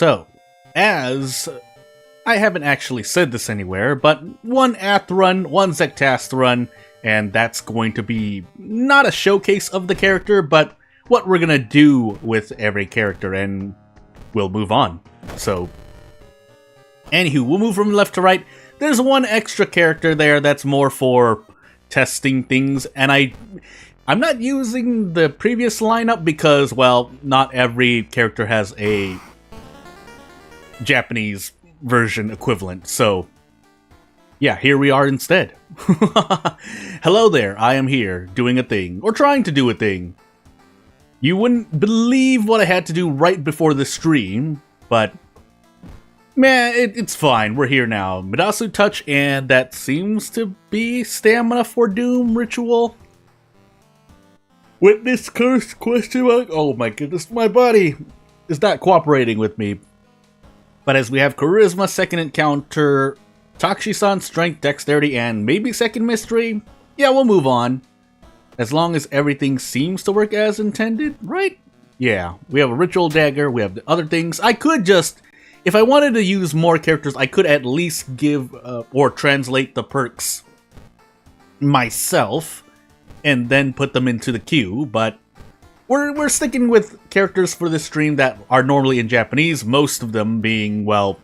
So, as I haven't actually said this anywhere, but one Ath run, one Zektast run, and that's going to be not a showcase of the character, but what we're gonna do with every character, and we'll move on. So, anywho, we'll move from left to right. There's one extra character there that's more for testing things, and I'm not using the previous lineup because, well, not every character has a Japanese version equivalent, so yeah, here we are instead. Hello there, I am here, doing a thing, or trying to do a thing. You wouldn't believe what I had to do right before the stream, but man, it's fine, we're here now. Midasu Touch, and that seems to be Stamina for Doom ritual. Witness Curse, question mark? Oh my goodness, my body is not cooperating with me. But as we have Charisma, second encounter, Takushi-san, Strength, Dexterity, and maybe second mystery, yeah, we'll move on. As long as everything seems to work as intended, right? Yeah, we have a Ritual Dagger, we have the other things. I could just, if I wanted to use more characters, I could at least give or translate the perks myself and then put them into the queue, but we're sticking with characters for this stream that are normally in Japanese, most of them being, well,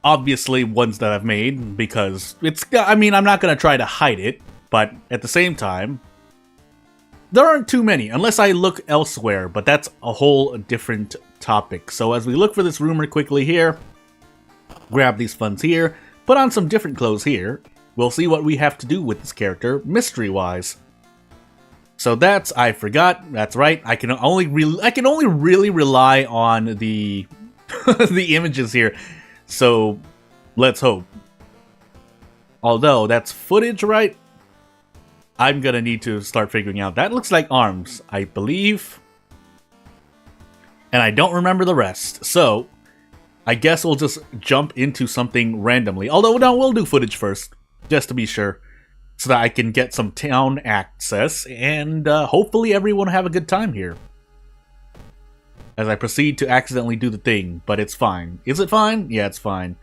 obviously ones that I've made, because it's, I mean, I'm not going to try to hide it, but at the same time, there aren't too many, unless I look elsewhere, but that's a whole different topic. So as we look for this rumor quickly here, grab these funds here, put on some different clothes here, we'll see what we have to do with this character, mystery-wise. So that's, I forgot, that's right, I can only really rely on the the images here, so let's hope. Although, that's footage, right? I'm gonna need to start figuring out. That looks like arms, I believe. And I don't remember the rest, so I guess we'll just jump into something randomly. Although, no, we'll do footage first, just to be sure, so that I can get some town access, and hopefully everyone will have a good time here. As I proceed to accidentally do the thing, but it's fine. Is it fine? Yeah, it's fine.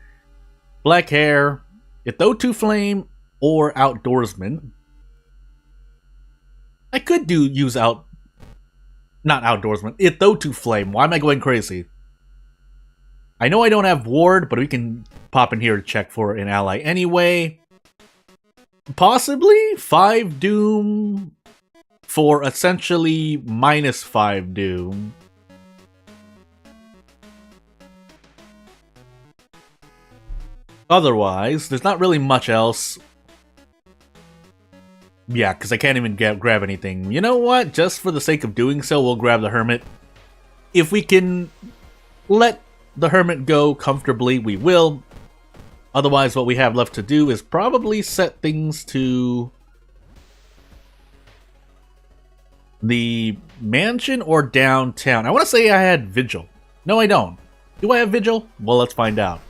Black hair, Itho Flame, or Outdoorsman. I could use not Outdoorsman, Itho Flame. Why am I going crazy? I know I don't have Ward, but we can pop in here to check for an ally anyway. Possibly 5 Doom for essentially -5 Doom. Otherwise, there's not really much else. Yeah, because I can't even grab anything. You know what? Just for the sake of doing so, we'll grab the Hermit. If we can let the Hermit go comfortably, we will. Otherwise, what we have left to do is probably set things to the mansion or downtown. I want to say I had Vigil. No, I don't. Do I have Vigil? Well, let's find out.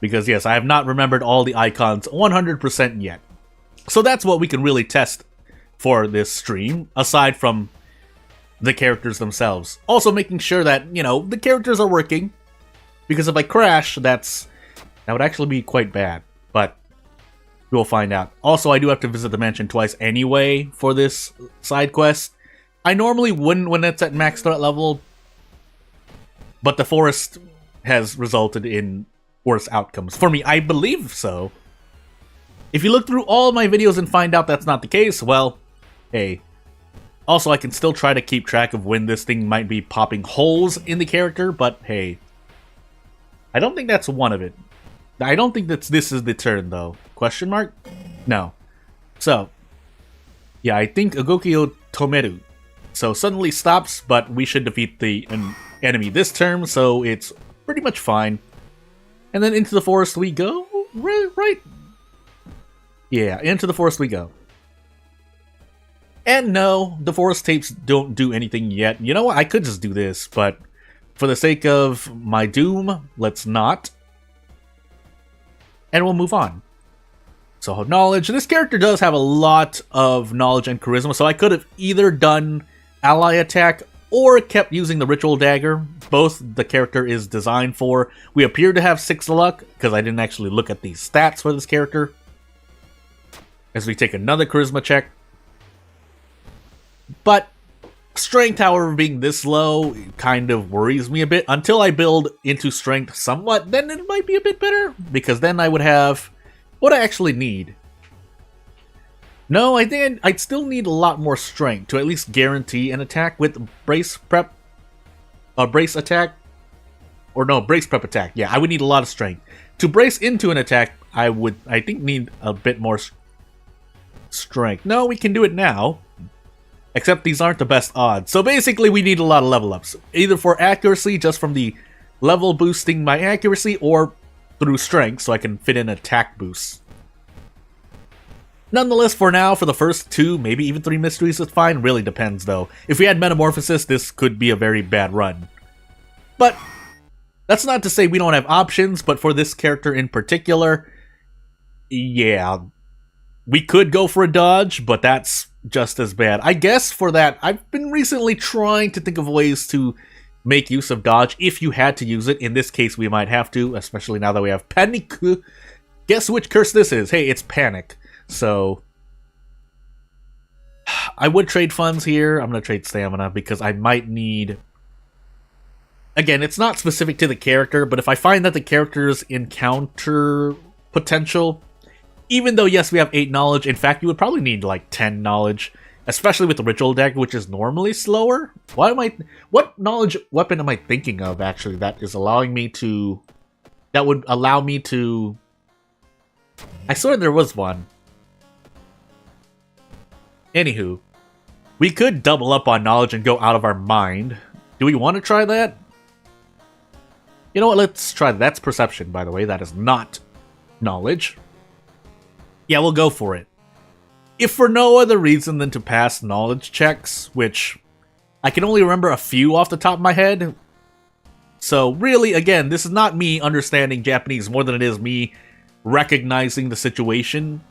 Because yes, I have not remembered all the icons 100% yet. So that's what we can really test for this stream, aside from the characters themselves. Also making sure that, you know, the characters are working. Because if I crash, that would actually be quite bad, but we'll find out. Also, I do have to visit the mansion twice anyway for this side quest. I normally wouldn't when it's at max threat level, but the forest has resulted in worse outcomes. For me, I believe so. If you look through all my videos and find out that's not the case, well, hey. Also, I can still try to keep track of when this thing might be popping holes in the character, but hey. I don't think that's one of it. I don't think this is the turn, though. Question mark? No. So, yeah, I think Ugokyo Tomeru. So, suddenly stops, but we should defeat the enemy this turn, so it's pretty much fine. And then into the forest we go? Right? Yeah, into the forest we go. And no, the forest tapes don't do anything yet. You know what? I could just do this, but for the sake of my doom, let's not. And we'll move on. So knowledge. This character does have a lot of knowledge and charisma, so I could have either done ally attack or kept using the ritual dagger. Both the character is designed for. We appear to have 6 luck, because I didn't actually look at the stats for this character. As we take another charisma check. But strength, however, being this low kind of worries me a bit. Until I build into strength somewhat, then it might be a bit better, because then I would have what I actually need. No, I think I'd still need a lot more strength to at least guarantee an attack with brace prep. Brace attack? Or no, brace prep attack. Yeah, I would need a lot of strength. To brace into an attack, I think, need a bit more strength. No, we can do it now. Except these aren't the best odds. So basically, we need a lot of level ups. Either for accuracy, just from the level boosting my accuracy, or through strength, so I can fit in attack boosts. Nonetheless, for now, for the first 2, maybe even 3 mysteries, it's fine. Really depends, though. If we had Metamorphosis, this could be a very bad run. But that's not to say we don't have options, but for this character in particular, yeah, we could go for a dodge, but that's just as bad. I guess for that, I've been recently trying to think of ways to make use of dodge if you had to use it. In this case, we might have to, especially now that we have Panic. Guess which curse this is? Hey, it's Panic. So, I would trade funds here. I'm going to trade stamina because I might need... Again, it's not specific to the character, but if I find that the character's encounter potential, even though, yes, we have 8 knowledge, in fact, you would probably need like 10 knowledge, especially with the ritual dagger, which is normally slower. What knowledge weapon am I thinking of, actually, that is allowing me to... That would allow me to... I swear there was one. Anywho, we could double up on knowledge and go out of our mind. Do we want to try that? You know what, let's try that. That's perception, by the way. That is not knowledge. Yeah, we'll go for it. If for no other reason than to pass knowledge checks, which I can only remember a few off the top of my head. So really, again, this is not me understanding Japanese more than it is me recognizing the situation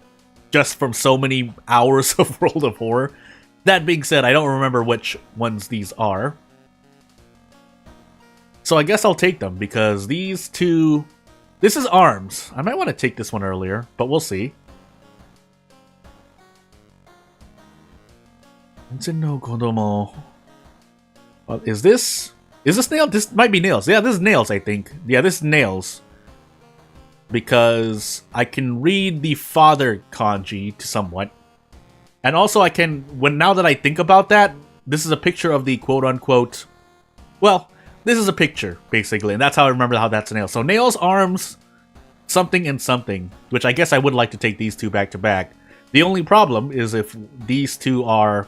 just from so many hours of World of Horror. That being said, I don't remember which ones these are. So I guess I'll take them, because these two... This is arms. I might want to take this one earlier, but we'll see. No Kodomo. Is this nail? This might be nails. Yeah, this is nails, I think. Yeah, this is nails. Because I can read the father kanji to somewhat. And also I can, now that I think about that, this is a picture of the quote-unquote... Well, this is a picture, basically, and that's how I remember how that's a nail. So nails, arms, something, and something, which I guess I would like to take these two back to back. The only problem is if these two are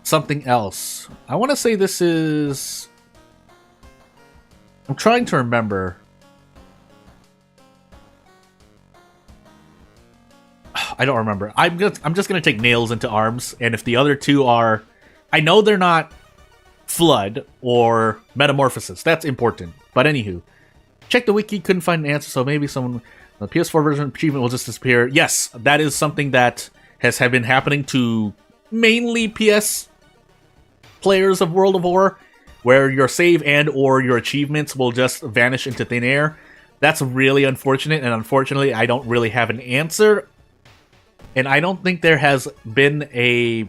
something else. I want to say this is... I'm trying to remember. I don't remember. I'm just gonna take nails into arms, and if the other two are... I know they're not Flood or Metamorphosis. That's important. But anywho. Check the wiki, couldn't find an answer, so maybe someone... The PS4 version achievement will just disappear. Yes, that is something that has been happening to mainly PS players of World of Horror, where your save and or your achievements will just vanish into thin air. That's really unfortunate, and unfortunately I don't really have an answer. And I don't think there has been a...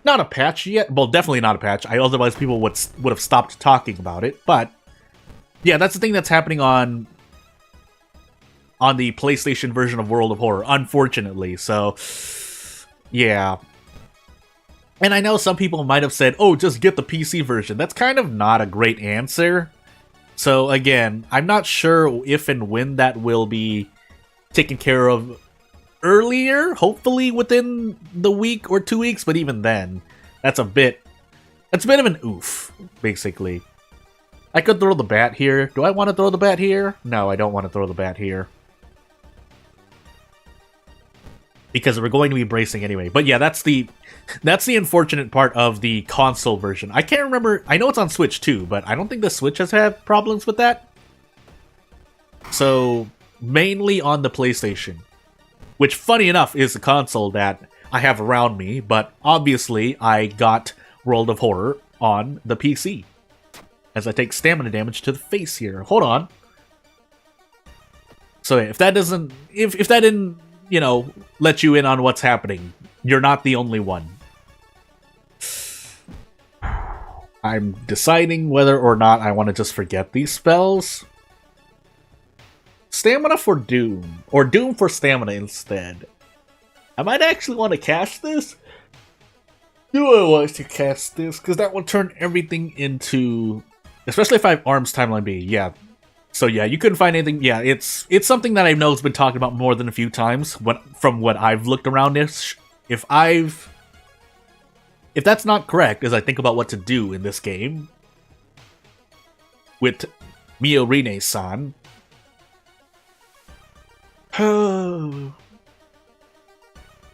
Not a patch yet. Well, definitely not a patch. Otherwise people would have stopped talking about it. But yeah, that's the thing that's happening on the PlayStation version of World of Horror, unfortunately. So, yeah. And I know some people might have said, oh, just get the PC version. That's kind of not a great answer. So again, I'm not sure if and when that will be taken care of earlier, hopefully within the week or 2 weeks, but even then, that's a bit of an oof, basically. I could throw the bat here. Do I want to throw the bat here? No, I don't want to throw the bat here. Because we're going to be bracing anyway. But yeah, that's the unfortunate part of the console version. I can't remember. I know it's on Switch too, but I don't think the Switch has had problems with that. So, mainly on the PlayStation. Which, funny enough, is the console that I have around me, but obviously I got World of Horror on the PC. As I take stamina damage to the face here. Hold on. So if that doesn't... If that didn't, you know, let you in on what's happening, you're not the only one. I'm deciding whether or not I want to just forget these spells. Stamina for Doom. Or Doom for Stamina instead. I might actually want to cast this. Do I want to cast this? Because that will turn everything into... Especially if I have Arms Timeline B. Yeah. So yeah, you couldn't find anything. Yeah, it's something that I know has been talked about more than a few times. From what I've looked around this. If that's not correct, as I think about what to do in this game with Miorine-san.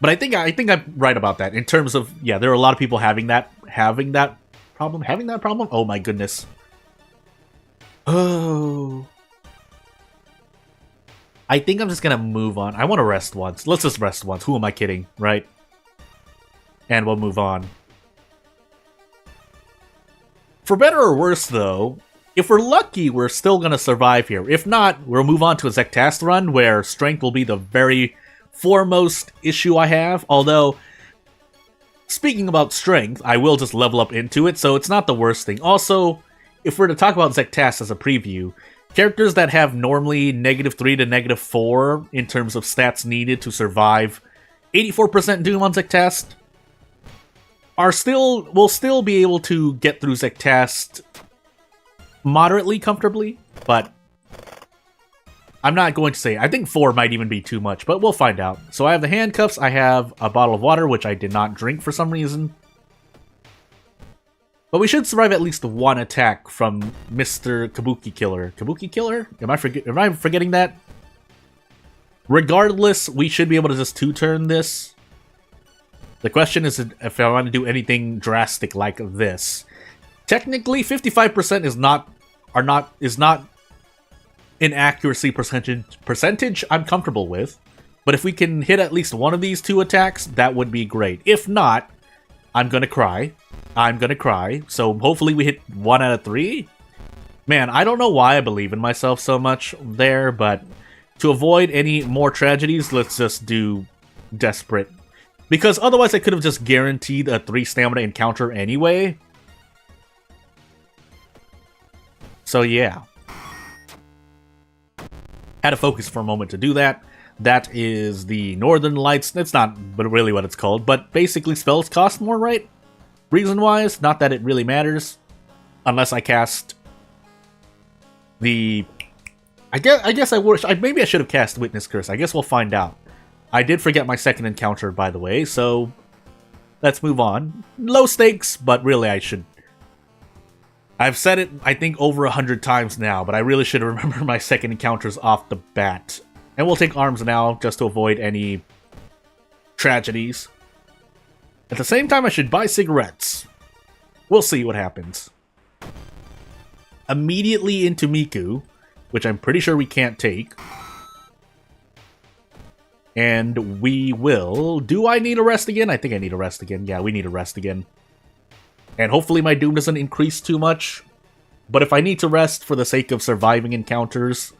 But I think I'm right about that in terms of, yeah, there are a lot of people having that problem. Oh my goodness. Oh. I think I'm just gonna move on. I want to rest once. Let's just rest once. Who am I kidding, right? And we'll move on. For better or worse, though, if we're lucky, we're still going to survive here. If not, we'll move on to a Zectast run, where strength will be the very foremost issue I have. Although, speaking about strength, I will just level up into it, so it's not the worst thing. Also, if we're to talk about Zectast as a preview, characters that have normally -3 to -4 in terms of stats needed to survive 84% Doom on Zectast will still be able to get through Zectast moderately comfortably, but I'm not going to say. I think 4 might even be too much, but we'll find out. So I have the handcuffs, I have a bottle of water, which I did not drink for some reason. But we should survive at least one attack from Mr. Kabuki Killer. Kabuki Killer? Am I forgetting that? Regardless, we should be able to just 2-turn this. The question is if I want to do anything drastic like this. Technically, 55% is not an accuracy percentage I'm comfortable with. But if we can hit at least one of these 2 attacks, that would be great. If not, I'm gonna cry. So hopefully we hit 1 out of 3. Man, I don't know why I believe in myself so much there, but to avoid any more tragedies, let's just do Desperate. Because otherwise I could have just guaranteed a 3 stamina encounter anyway. So yeah. Had to focus for a moment to do that. That is the Northern Lights. That's not really what it's called, but basically spells cost more, right? Reason-wise, not that it really matters. Unless I cast the... maybe I should have cast Witness Curse. I guess we'll find out. I did forget my second encounter, by the way, so let's move on. Low stakes, but really I should... I've said it, I think, over 100 times now, but I really should remember my second encounters off the bat. And we'll take arms now, just to avoid any tragedies. At the same time, I should buy cigarettes. We'll see what happens. Immediately into Miku, which I'm pretty sure we can't take. And we will... Do I need a rest again? I think I need a rest again. Yeah, we need a rest again. And hopefully my Doom doesn't increase too much. But if I need to rest for the sake of surviving encounters,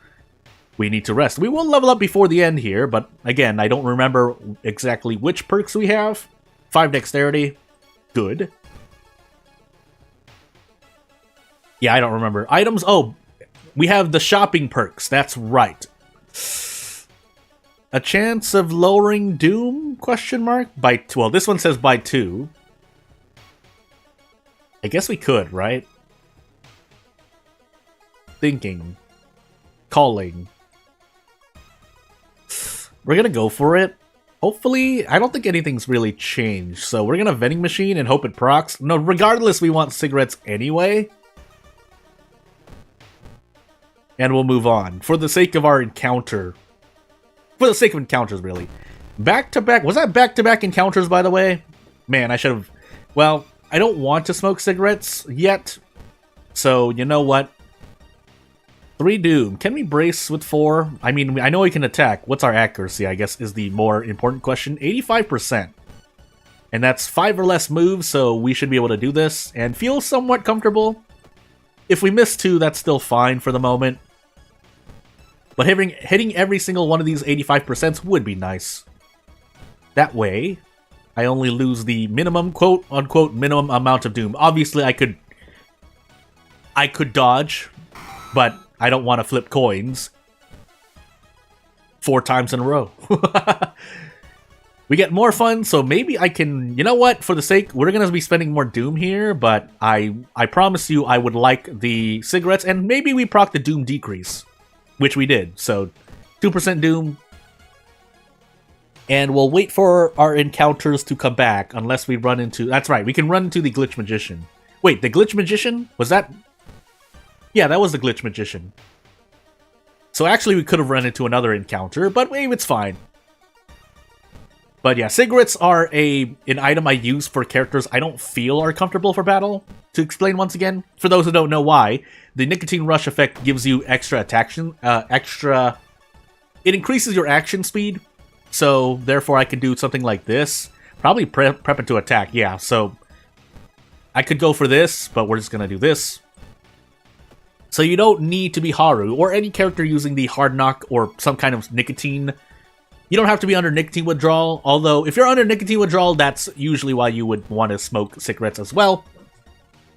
we need to rest. We will level up before the end here, but again, I don't remember exactly which perks we have. 5 dexterity. Good. Yeah, I don't remember. Items. Oh, we have the shopping perks. That's right. A chance of lowering Doom? Question mark? By 2. Well, this one says by 2. I guess we could, right? Thinking. Calling. We're gonna go for it. Hopefully, I don't think anything's really changed. So we're gonna vending machine and hope it procs. No, regardless, we want cigarettes anyway. And we'll move on. For the sake of our encounter. For the sake of encounters, really. Back-to-back... Was that back-to-back encounters, by the way? Man, I should have... Well, I don't want to smoke cigarettes yet. So, you know what? 3 Doom. Can we brace with 4? I mean, I know we can attack. What's our accuracy, I guess, is the more important question. 85%. And that's 5 or less moves, so we should be able to do this and feel somewhat comfortable. If we miss 2, that's still fine for the moment. But hitting every single one of these 85% would be nice. That way, I only lose the minimum, quote-unquote, minimum amount of doom. Obviously, I could dodge, but I don't want to flip coins 4 times in a row. We get more fun, so maybe I can... You know what? For the sake... We're going to be spending more doom here, but I promise you I would like the cigarettes, and maybe we proc the doom decrease, which we did. So, 2% doom. And we'll wait for our encounters to come back, unless we run into... That's right, we can run into the Glitch Magician. Wait, the Glitch Magician? Was that... Yeah, that was the Glitch Magician. So actually we could have run into another encounter, but maybe it's fine. But yeah, cigarettes are an item I use for characters I don't feel are comfortable for battle. To explain once again, for those who don't know why, the nicotine rush effect gives you extra attack, it increases your action speed, so therefore I can do something like this. Probably prepping to attack, yeah, so I could go for this, but we're just gonna do this. So you don't need to be Haru, or any character using the hard knock or some kind of nicotine. You don't have to be under nicotine withdrawal, although if you're under nicotine withdrawal, that's usually why you would want to smoke cigarettes as well,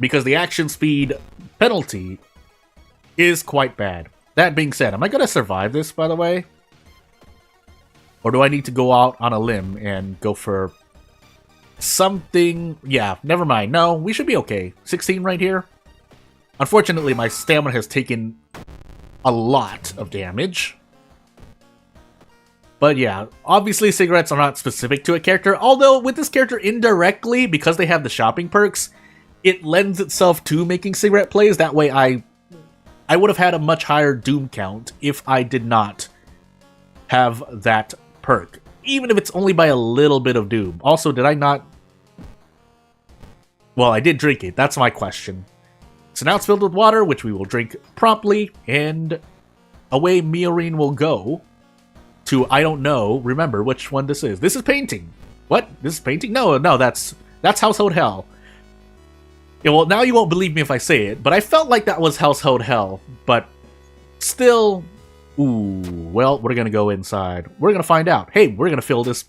because the action speed penalty is quite bad. That being said, am I going to survive this, by the way? Or do I need to go out on a limb and go for something? Yeah, never mind. No, we should be okay. 16 right here. Unfortunately, my stamina has taken a lot of damage. But yeah, obviously cigarettes are not specific to a character, although with this character indirectly, because they have the shopping perks, it lends itself to making cigarette plays. That way I would have had a much higher doom count if I did not have that perk, even if it's only by a little bit of doom. Also, did I not... Well, I did drink it, that's my question. So now it's filled with water, which we will drink promptly, and away Miorine will go. To, I don't know, remember which one this is. This is painting. What? This is painting? No, that's Household Hell. Yeah, well, now you won't believe me if I say it, but I felt like that was Household Hell. But still, ooh, well, we're gonna go inside. We're gonna find out. Hey, we're gonna fill this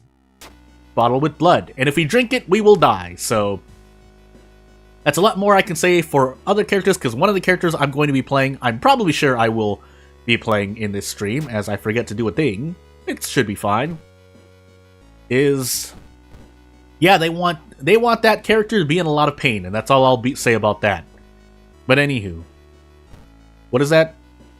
bottle with blood, and if we drink it, we will die. So that's a lot more I can say for other characters, because one of the characters I'm going to be playing, I'm probably sure I will be playing in this stream, as I forget to do a thing. It should be fine. Is... Yeah, they want that character to be in a lot of pain, and that's all I'll say about that. But anywho. What is that?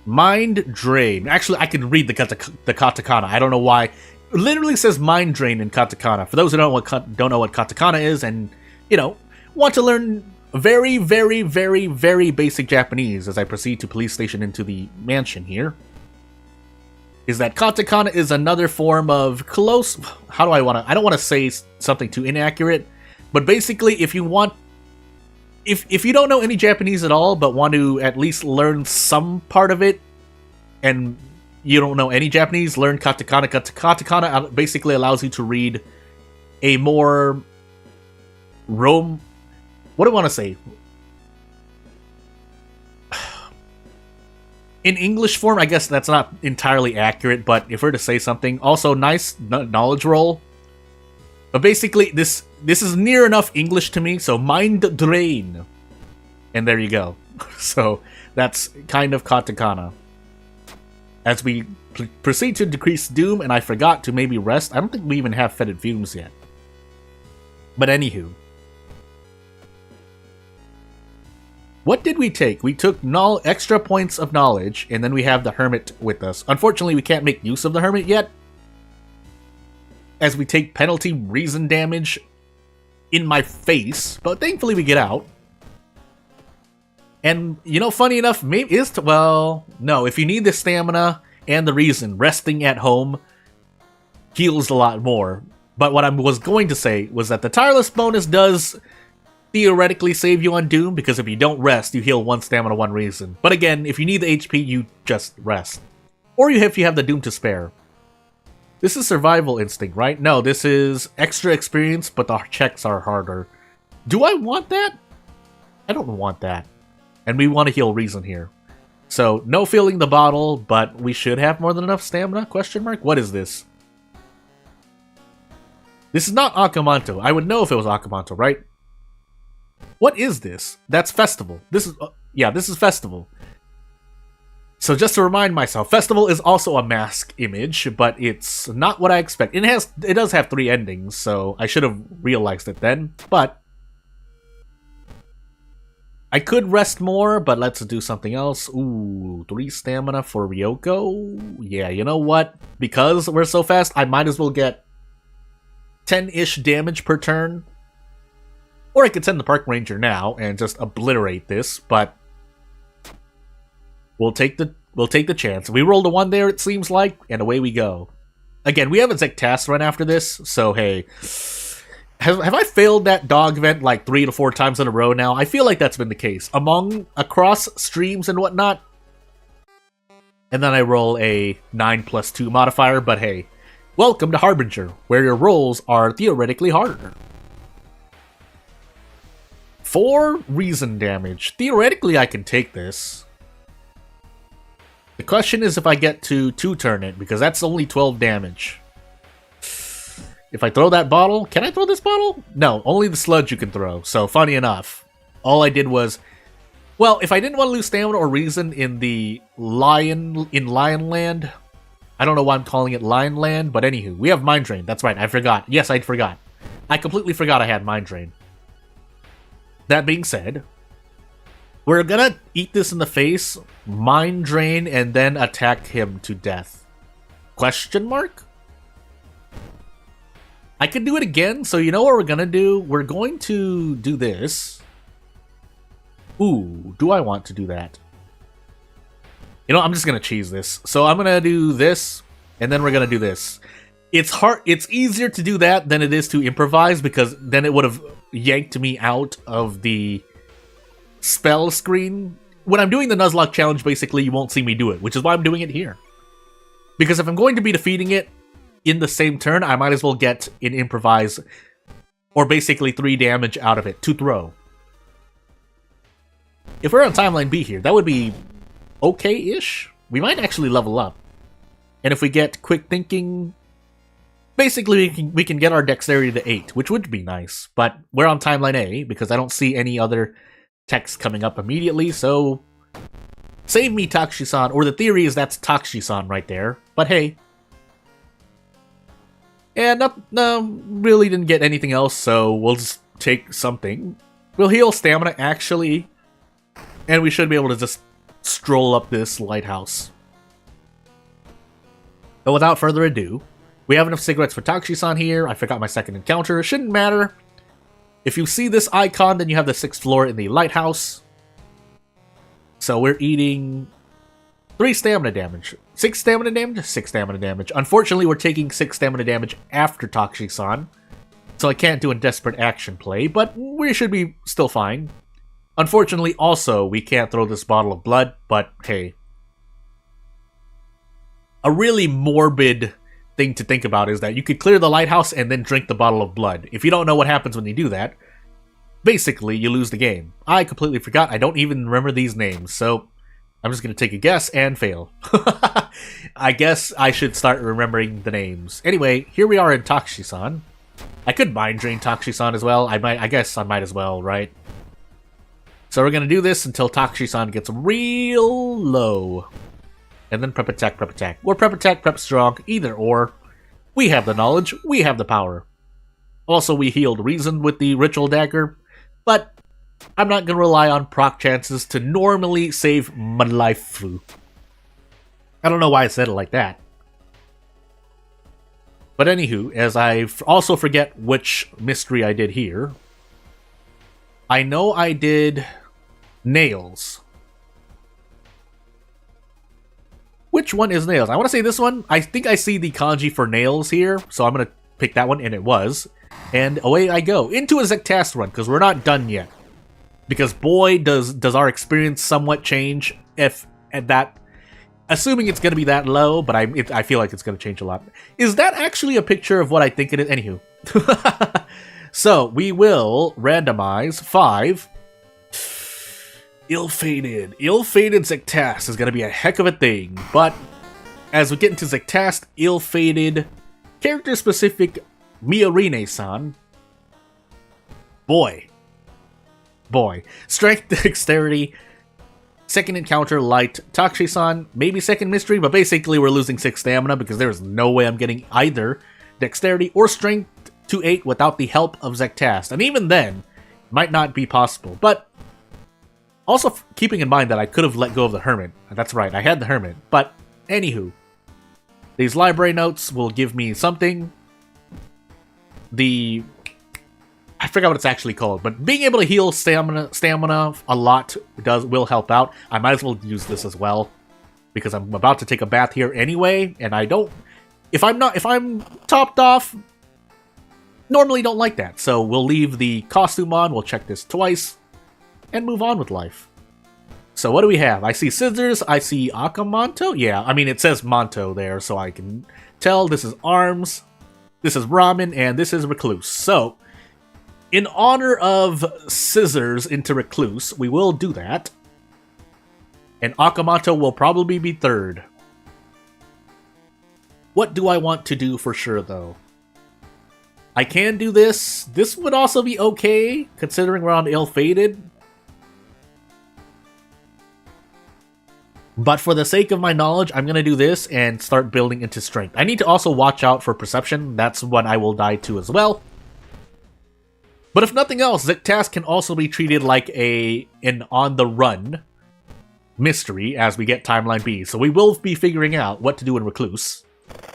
Mind Drain. Actually, I can read the katakana. I don't know why. It literally says Mind Drain in katakana. For those who don't know what katakana is, and, you know, want to learn very, very, very, very basic Japanese as I proceed to police station into the mansion here, is that katakana is another form of close... How do I want to... I don't want to say something too inaccurate, but basically, if you want... If you don't know any Japanese at all, but want to at least learn some part of it, and you don't know any Japanese, learn katakana. Katakana basically allows you to read a more... What do I want to say? In English form, I guess that's not entirely accurate, but if we're to say something, also nice knowledge roll. But basically, this is near enough English to me, so Mind Drain. And there you go. So, that's kind of katakana. As we proceed to decrease doom, and I forgot to maybe rest. I don't think we even have fetid fumes yet. But anywho. What did we take? We took extra points of knowledge, and then we have the Hermit with us. Unfortunately, we can't make use of the Hermit yet, as we take penalty reason damage in my face, but thankfully we get out. And, you know, funny enough, maybe well, no, if you need the stamina and the reason, resting at home heals a lot more. But what I was going to say was that the tireless bonus does theoretically save you on doom, because if you don't rest, you heal 1 stamina, 1 reason. But again, if you need the HP, you just rest. Or if you have the doom to spare. This is survival instinct, right? No, this is extra experience, but the checks are harder. Do I want that? I don't want that. And we want to heal reason here. So, no filling the bottle, but we should have more than enough stamina? Question mark? What is this? This is not Akamanto. I would know if it was Akamanto, right? What is this? That's Festival. This is... yeah, this is Festival. So just to remind myself, Festival is also a mask image, but it's not what I expect. It does have 3 endings, so I should have realized it then, but... I could rest more, but let's do something else. Ooh, 3 stamina for Ryoko? Yeah, you know what? Because we're so fast, I might as well get 10-ish damage per turn. Or I could send the Park Ranger now and just obliterate this, but we'll take the chance. We rolled a 1 there, it seems like, and away we go. Again, we have a Zektas run after this, so hey. Have I failed that dog event like 3 to 4 times in a row now? I feel like that's been the case. Across streams and whatnot. And then I roll a 9+2 modifier, but hey. Welcome to Harbinger, where your rolls are theoretically harder. 4 reason damage. Theoretically, I can take this. The question is if I get to 2-turn it, because that's only 12 damage. If I throw that bottle... Can I throw this bottle? No, only the sludge you can throw. So, funny enough, all I did was... Well, if I didn't want to lose stamina or reason in the Lionland... I don't know why I'm calling it Lionland, but anywho, we have Mind Drain. That's right, I forgot. Yes, I forgot. I completely forgot I had Mind Drain. That being said, we're gonna eat this in the face, Mind Drain, and then attack him to death. Question mark? I could do it again, so you know what we're gonna do? We're going to do this. Ooh, do I want to do that? You know, I'm just gonna cheese this. So I'm gonna do this, and then we're gonna do this. It's easier to do that than it is to improvise, because then it would have yanked me out of the spell screen. When I'm doing the Nuzlocke challenge, basically, you won't see me do it, which is why I'm doing it here. Because if I'm going to be defeating it in the same turn, I might as well get an improvise, or basically 3 damage out of it to throw. If we're on timeline B here, that would be okay-ish. We might actually level up. And if we get quick thinking, basically we can get our dexterity to 8, which would be nice. But we're on timeline A, because I don't see any other text coming up immediately, so save me, Takushi-san. Or the theory is that's Takushi-san right there. But hey. And no, really didn't get anything else, so we'll just take something. We'll heal stamina, actually. And we should be able to just stroll up this lighthouse. But without further ado, we have enough cigarettes for Takushi-san here. I forgot my second encounter. It shouldn't matter. If you see this icon, then you have the 6th floor in the lighthouse. So we're eating 3 stamina damage. 6 stamina damage? 6 stamina damage. Unfortunately, we're taking 6 stamina damage after Takushi-san. So I can't do a desperate action play, but we should be still fine. Unfortunately, also, we can't throw this bottle of blood, but hey. A really morbid thing to think about is that you could clear the lighthouse and then drink the bottle of blood. If you don't know what happens when you do that, basically, you lose the game. I completely forgot. I don't even remember these names, so I'm just going to take a guess and fail. I guess I should start remembering the names. Anyway, here we are in Takushi-san. I could mind drain Takushi-san as well. I guess I might as well, right? So we're going to do this until Takushi-san gets real low. And then prep attack, prep attack. Or prep attack, prep strong. Either or. We have the knowledge. We have the power. Also, we healed Reason with the Ritual Dagger. But I'm not going to rely on proc chances to normally save my life. I don't know why I said it like that. But anywho, as I also forget which mystery I did here, I know I did nails. Which one is nails? I want to say this one. I think I see the kanji for nails here, so I'm going to pick that one, and it was. And away I go, into a Zektas run, because we're not done yet. Because boy, does our experience somewhat change if at that Assuming it's going to be that low, but I feel like it's going to change a lot. Is that actually a picture of what I think it is? Anywho. So, we will randomize 5. Ill-fated. Ill-fated Zectast is going to be a heck of a thing, but as we get into Zectast, ill-fated, character-specific Miorine-san. Boy. Strength, dexterity, second encounter, light, Takshi-san, maybe second mystery, but basically we're losing 6 stamina because there's no way I'm getting either dexterity or strength to 8 without the help of Zectast. And even then, might not be possible. But also keeping in mind that I could have let go of the Hermit. That's right, I had the Hermit. But anywho, these library notes will give me something. I forgot what it's actually called, but being able to heal stamina a lot will help out. I might as well use this as well because I'm about to take a bath here anyway, and I don't. If I'm topped off, normally don't like that. So we'll leave the costume on. We'll check this twice and move on with life. So what do we have? I see scissors. I see Akamanto. Yeah, I mean it says Manto there, so I can tell this is arms. This is ramen, and this is recluse. So, in honor of scissors into recluse, we will do that. And Akamanto will probably be third. What do I want to do for sure, though? I can do this. This would also be okay, considering we're on ill-fated. But for the sake of my knowledge, I'm going to do this and start building into strength. I need to also watch out for perception. That's what I will die to as well. But if nothing else, Zectast can also be treated like an on-the-run mystery as we get Timeline B. So we will be figuring out what to do in Recluse,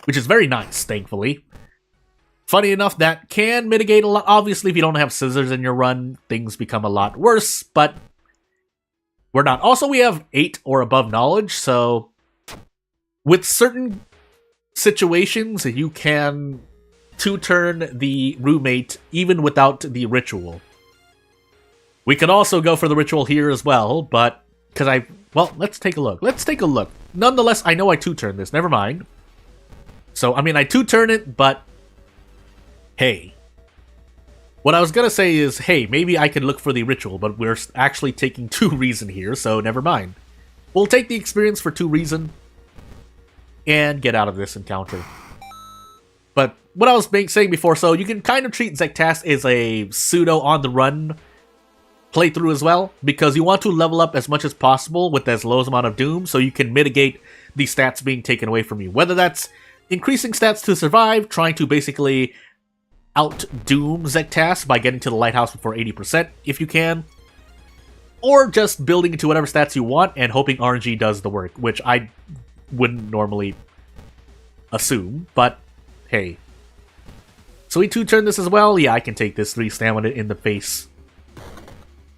which is very nice, thankfully. Funny enough, that can mitigate a lot. Obviously, if you don't have scissors in your run, things become a lot worse, but we're not. Also, we have 8 or above knowledge, so with certain situations, you can two-turn the roommate even without the ritual. We can also go for the ritual here as well, but well, let's take a look. Nonetheless, I know I two-turn this. Never mind. So, I mean, I two-turn it, but hey. What I was gonna say is, hey, maybe I could look for the ritual, but we're actually taking 2 reason here, so never mind. We'll take the experience for 2 reason and get out of this encounter. But what I was saying before, so you can kind of treat Zectast as a pseudo on-the-run playthrough as well, because you want to level up as much as possible with as low amount of doom, so you can mitigate the stats being taken away from you. Whether that's increasing stats to survive, trying to basically out-doom Zectast by getting to the lighthouse before 80% if you can, or just building into whatever stats you want and hoping RNG does the work, which I wouldn't normally assume, but hey. So we two-turn this as well? Yeah, I can take this 3 stamina in the face.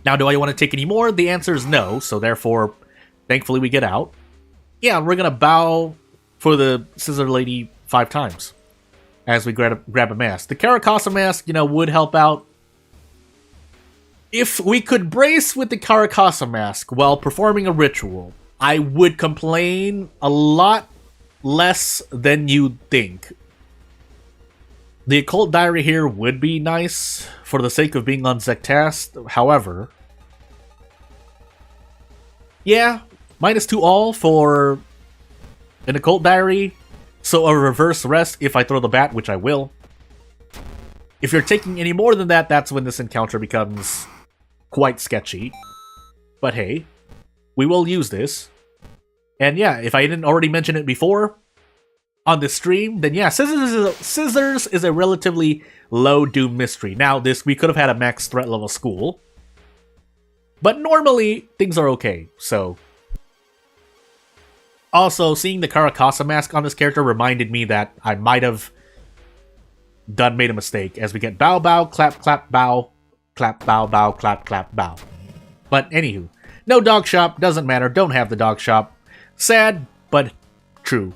Now, do I want to take any more? The answer is no, so therefore, thankfully we get out. Yeah, we're gonna bow for the Scissor Lady 5 times as we grab a mask. The Karakasa mask, would help out. If we could brace with the Karakasa mask while performing a ritual, I would complain a lot less than you'd think. The Occult Diary here would be nice for the sake of being on Zectast. However, yeah, -2 all for an Occult Diary. So a reverse rest if I throw the bat, which I will. If you're taking any more than that, that's when this encounter becomes quite sketchy. But hey, we will use this. And yeah, if I didn't already mention it before on the stream, then yeah, Scissors is a relatively low doom mystery. Now, we could have had a max threat level school, but normally things are okay, so. Also, seeing the Karakasa mask on this character reminded me that I might have made a mistake, as we get bow, bow, clap, clap, bow, clap, bow, bow, clap, clap, bow. But anywho, no dog shop, doesn't matter, don't have the dog shop. Sad, but true.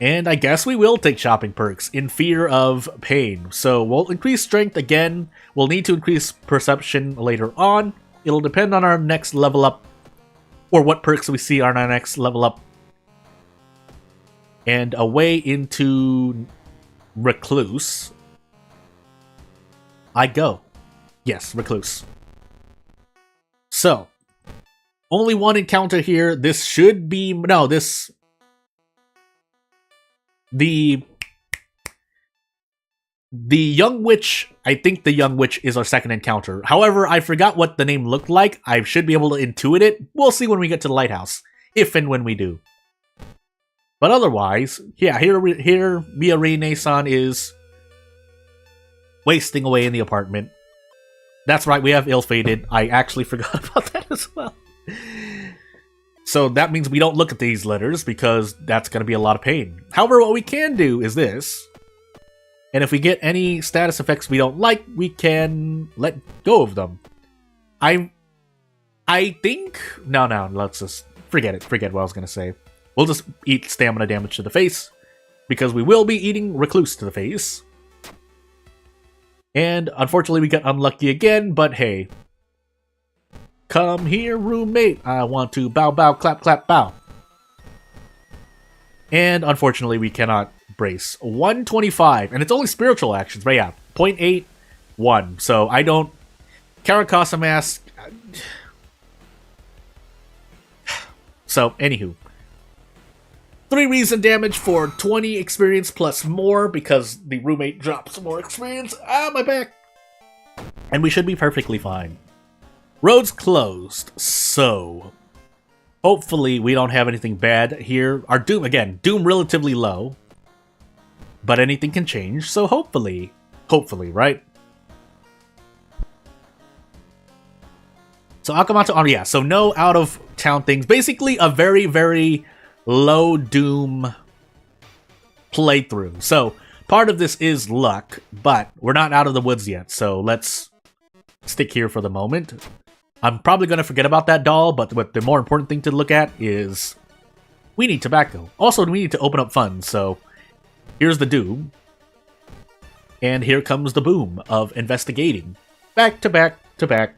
And I guess we will take shopping perks in fear of pain. So we'll increase strength again. We'll need to increase perception later on. It'll depend on our next level up. or what perks we see on our next level up. And away into Recluse I go. Yes, Recluse. So, only one encounter here. This should be... No, this... The Young Witch... I think the Young Witch is our second encounter. However, I forgot what the name looked like. I should be able to intuit it. We'll see when we get to the lighthouse. If and when we do. But otherwise, yeah, here Mia Rene-san is wasting away in the apartment. That's right, we have ill-fated. I actually forgot about that as well. So that means we don't look at these letters because that's going to be a lot of pain. However, what we can do is this. And if we get any status effects we don't like, we can let go of them. I think... No, let's just forget it. Forget what I was going to say. We'll just eat stamina damage to the face, because we will be eating Recluse to the face. And unfortunately we got unlucky again, but hey. Come here, roommate. I want to bow, bow, clap, clap, bow. And unfortunately we cannot brace. 125, and it's only spiritual actions, but yeah, 0.81. So I don't... Karakasa Mask... So, anywho. 3 reason damage for 20 experience plus more because the roommate drops more experience. Ah, my back! And we should be perfectly fine. Roads closed, so... Hopefully we don't have anything bad here. Our Doom, again, Doom relatively low. But anything can change, so hopefully, right? So Akamoto, oh yeah, so no out-of-town things. Basically a very, very... low Doom playthrough. So, part of this is luck, but we're not out of the woods yet, so let's stick here for the moment. I'm probably going to forget about that doll, but what the more important thing to look at is we need tobacco. Also, we need to open up funds, so here's the Doom. And here comes the boom of investigating. Back to back to back.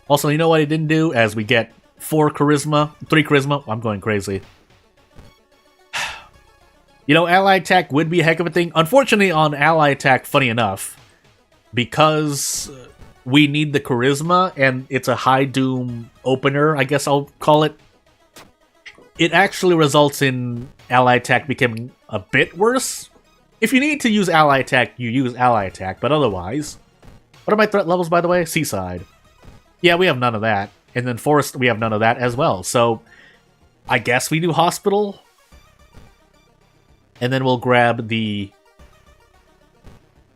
Also, you know what I didn't do? As we get 3 charisma. I'm going crazy. You know, ally attack would be a heck of a thing. Unfortunately, on ally attack, funny enough, because we need the charisma, and it's a high Doom opener, I guess I'll call it, it actually results in ally attack becoming a bit worse. If you need to use ally attack, you use ally attack, but otherwise... What are my threat levels, by the way? Seaside. Yeah, we have none of that. And then Forest, we have none of that as well. So, I guess we do Hospital. And then we'll grab the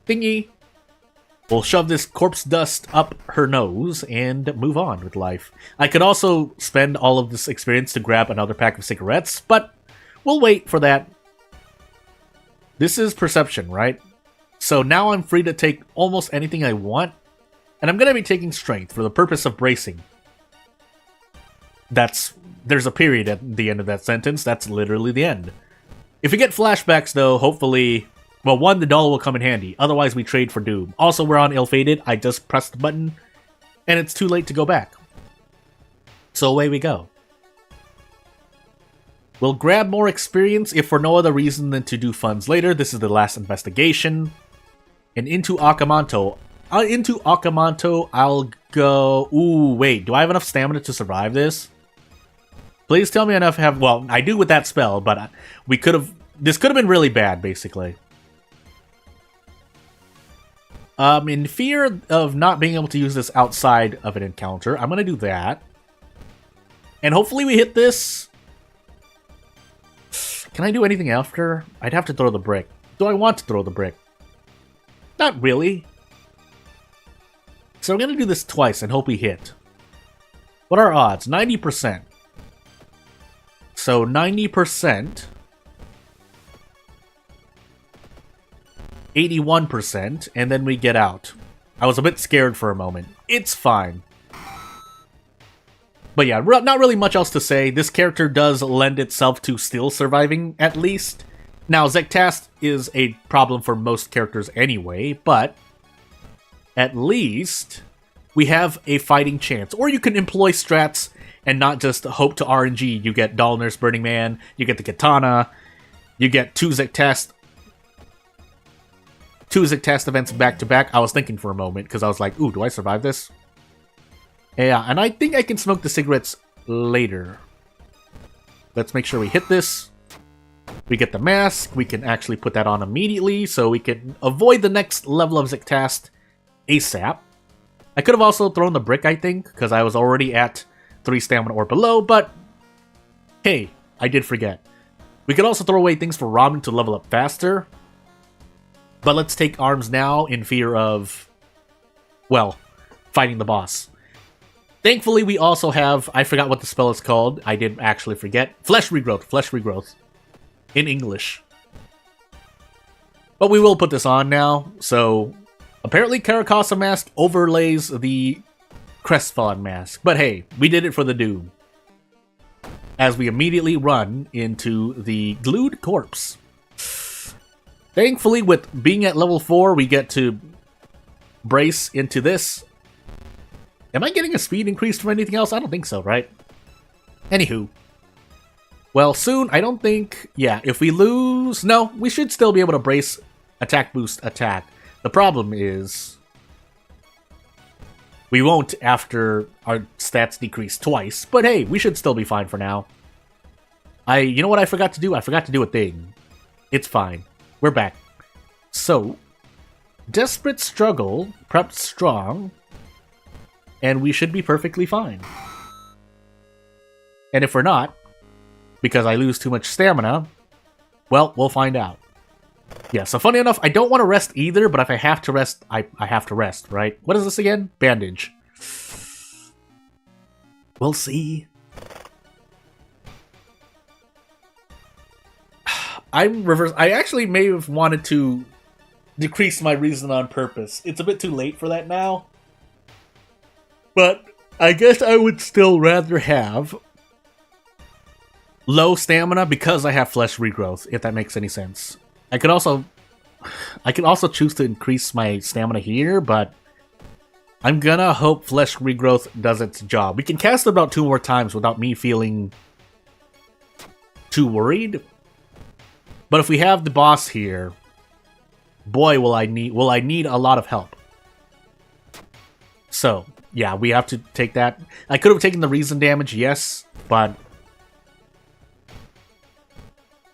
thingy. We'll shove this corpse dust up her nose and move on with life. I could also spend all of this experience to grab another pack of cigarettes, but we'll wait for that. This is perception, right? So now I'm free to take almost anything I want. And I'm going to be taking strength for the purpose of bracing. There's a period at the end of that sentence. That's literally the end. If we get flashbacks, though, hopefully... Well, 1, the doll will come in handy. Otherwise, we trade for Doom. Also, we're on ill-fated. I just pressed the button, and it's too late to go back. So away we go. We'll grab more experience, if for no other reason than to do funds later. This is the last investigation. And into Akamoto. I'll go... Ooh, wait. Do I have enough stamina to survive this? Please tell me enough have... Well, I do with that spell, but we could have... This could have been really bad, basically. In fear of not being able to use this outside of an encounter, I'm going to do that. And hopefully we hit this. Can I do anything after? I'd have to throw the brick. Do I want to throw the brick? Not really. So I'm going to do this twice and hope we hit. What are our odds? 90%. So 90%. 81%, and then we get out. I was a bit scared for a moment. It's fine. But yeah, not really much else to say. This character does lend itself to still surviving, at least. Now, Zektast is a problem for most characters anyway, but at least we have a fighting chance. Or you can employ strats and not just hope to RNG. You get Dahlner's Burning Man, you get the Katana, you get two Zectast events back to back. I was thinking for a moment, because I was like, ooh, do I survive this? Yeah, and I think I can smoke the cigarettes later. Let's make sure we hit this. We get the mask. We can actually put that on immediately, so we can avoid the next level of Zectast ASAP. I could have also thrown the brick, I think, because I was already at 3 stamina or below, but hey, I did forget. We could also throw away things for Ramen to level up faster, but let's take arms now in fear of, well, fighting the boss. Thankfully, we also have, I forgot what the spell is called, I did actually forget, Flesh Regrowth, in English. But we will put this on now, so apparently Caracasa mask overlays the Crestfallen mask, but hey, we did it for the Doom. As we immediately run into the glued corpse. Thankfully, with being at level 4, we get to brace into this. Am I getting a speed increase from anything else? I don't think so, right? Anywho. Well, soon, I don't think... Yeah, if we lose... No, we should still be able to brace attack boost attack. The problem is... we won't after our stats decrease twice, but hey, we should still be fine for now. You know what I forgot to do? I forgot to do a thing. It's fine. We're back. So, Desperate Struggle, prepped strong, and we should be perfectly fine. And if we're not, because I lose too much stamina, well, we'll find out. Yeah, so funny enough, I don't want to rest either, but if I have to rest, I have to rest, right? What is this again? Bandage. We'll see. I'm reverse. I actually may have wanted to decrease my reason on purpose. It's a bit too late for that now. But I guess I would still rather have low stamina because I have flesh regrowth, if that makes any sense. I could also choose to increase my stamina here, but I'm gonna hope flesh regrowth does its job. We can cast it about 2 more times without me feeling too worried. But if we have the boss here, boy, will I need a lot of help. So, yeah, we have to take that. I could have taken the reason damage, yes, but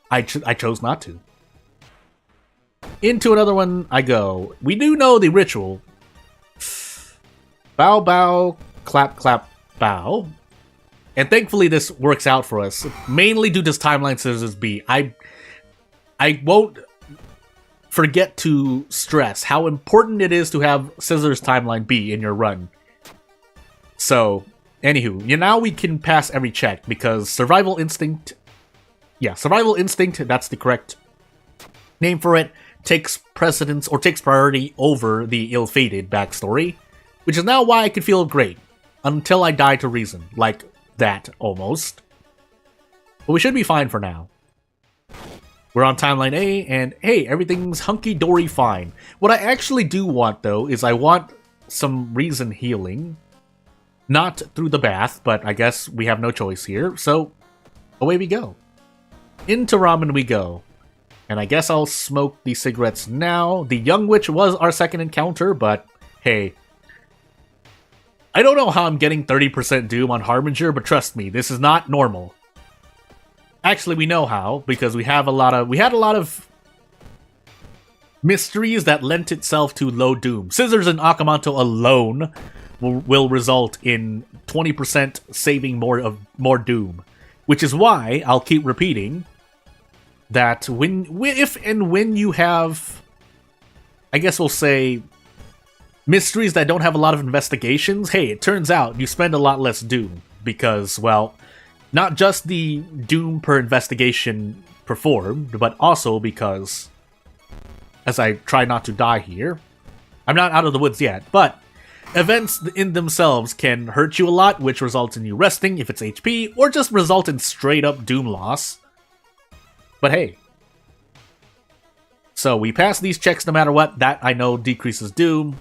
I chose not to. Into another one I go. We do know the ritual. Bow, bow, clap, clap, bow. And thankfully this works out for us. Mainly due to Timeline Scissors B. I won't forget to stress how important it is to have Scissors Timeline B in your run. So, anywho, now we can pass every check because Survival Instinct... Yeah, Survival Instinct, that's the correct name for it, takes precedence or takes priority over the ill-fated backstory, which is now why I can feel great until I die to reason, like that almost. But we should be fine for now. We're on timeline A, and hey, everything's hunky-dory fine. What I actually do want, though, is I want some reason healing. Not through the bath, but I guess we have no choice here, so away we go. Into ramen we go. And I guess I'll smoke these cigarettes now. The Young Witch was our second encounter, but hey. I don't know how I'm getting 30% Doom on Harbinger, but trust me, this is not normal. Actually, we know how, because we had a lot of mysteries that lent itself to low Doom. Scissors and Akamanto alone will result in 20% saving more Doom. Which is why I'll keep repeating that if and when you have, I guess we'll say, mysteries that don't have a lot of investigations, hey, it turns out you spend a lot less Doom. Because, well, not just the Doom per investigation performed, but also because, as I try not to die here, I'm not out of the woods yet, but events in themselves can hurt you a lot, which results in you resting if it's HP, or just result in straight up Doom loss. But hey. So we pass these checks no matter what, that I know decreases Doom.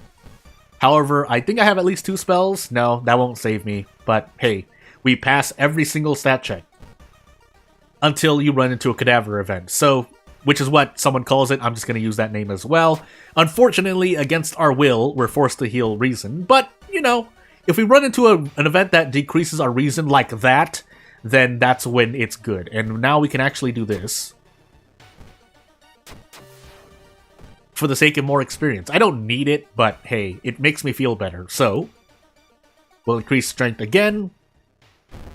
However, I think I have at least 2 spells. No, that won't save me. But hey, we pass every single stat check until you run into a cadaver event. So, which is what someone calls it. I'm just going to use that name as well. Unfortunately, against our will, we're forced to heal reason. But, you know, if we run into an event that decreases our reason like that, then that's when it's good. And now we can actually do this for the sake of more experience. I don't need it, but hey, it makes me feel better. So, we'll increase strength again.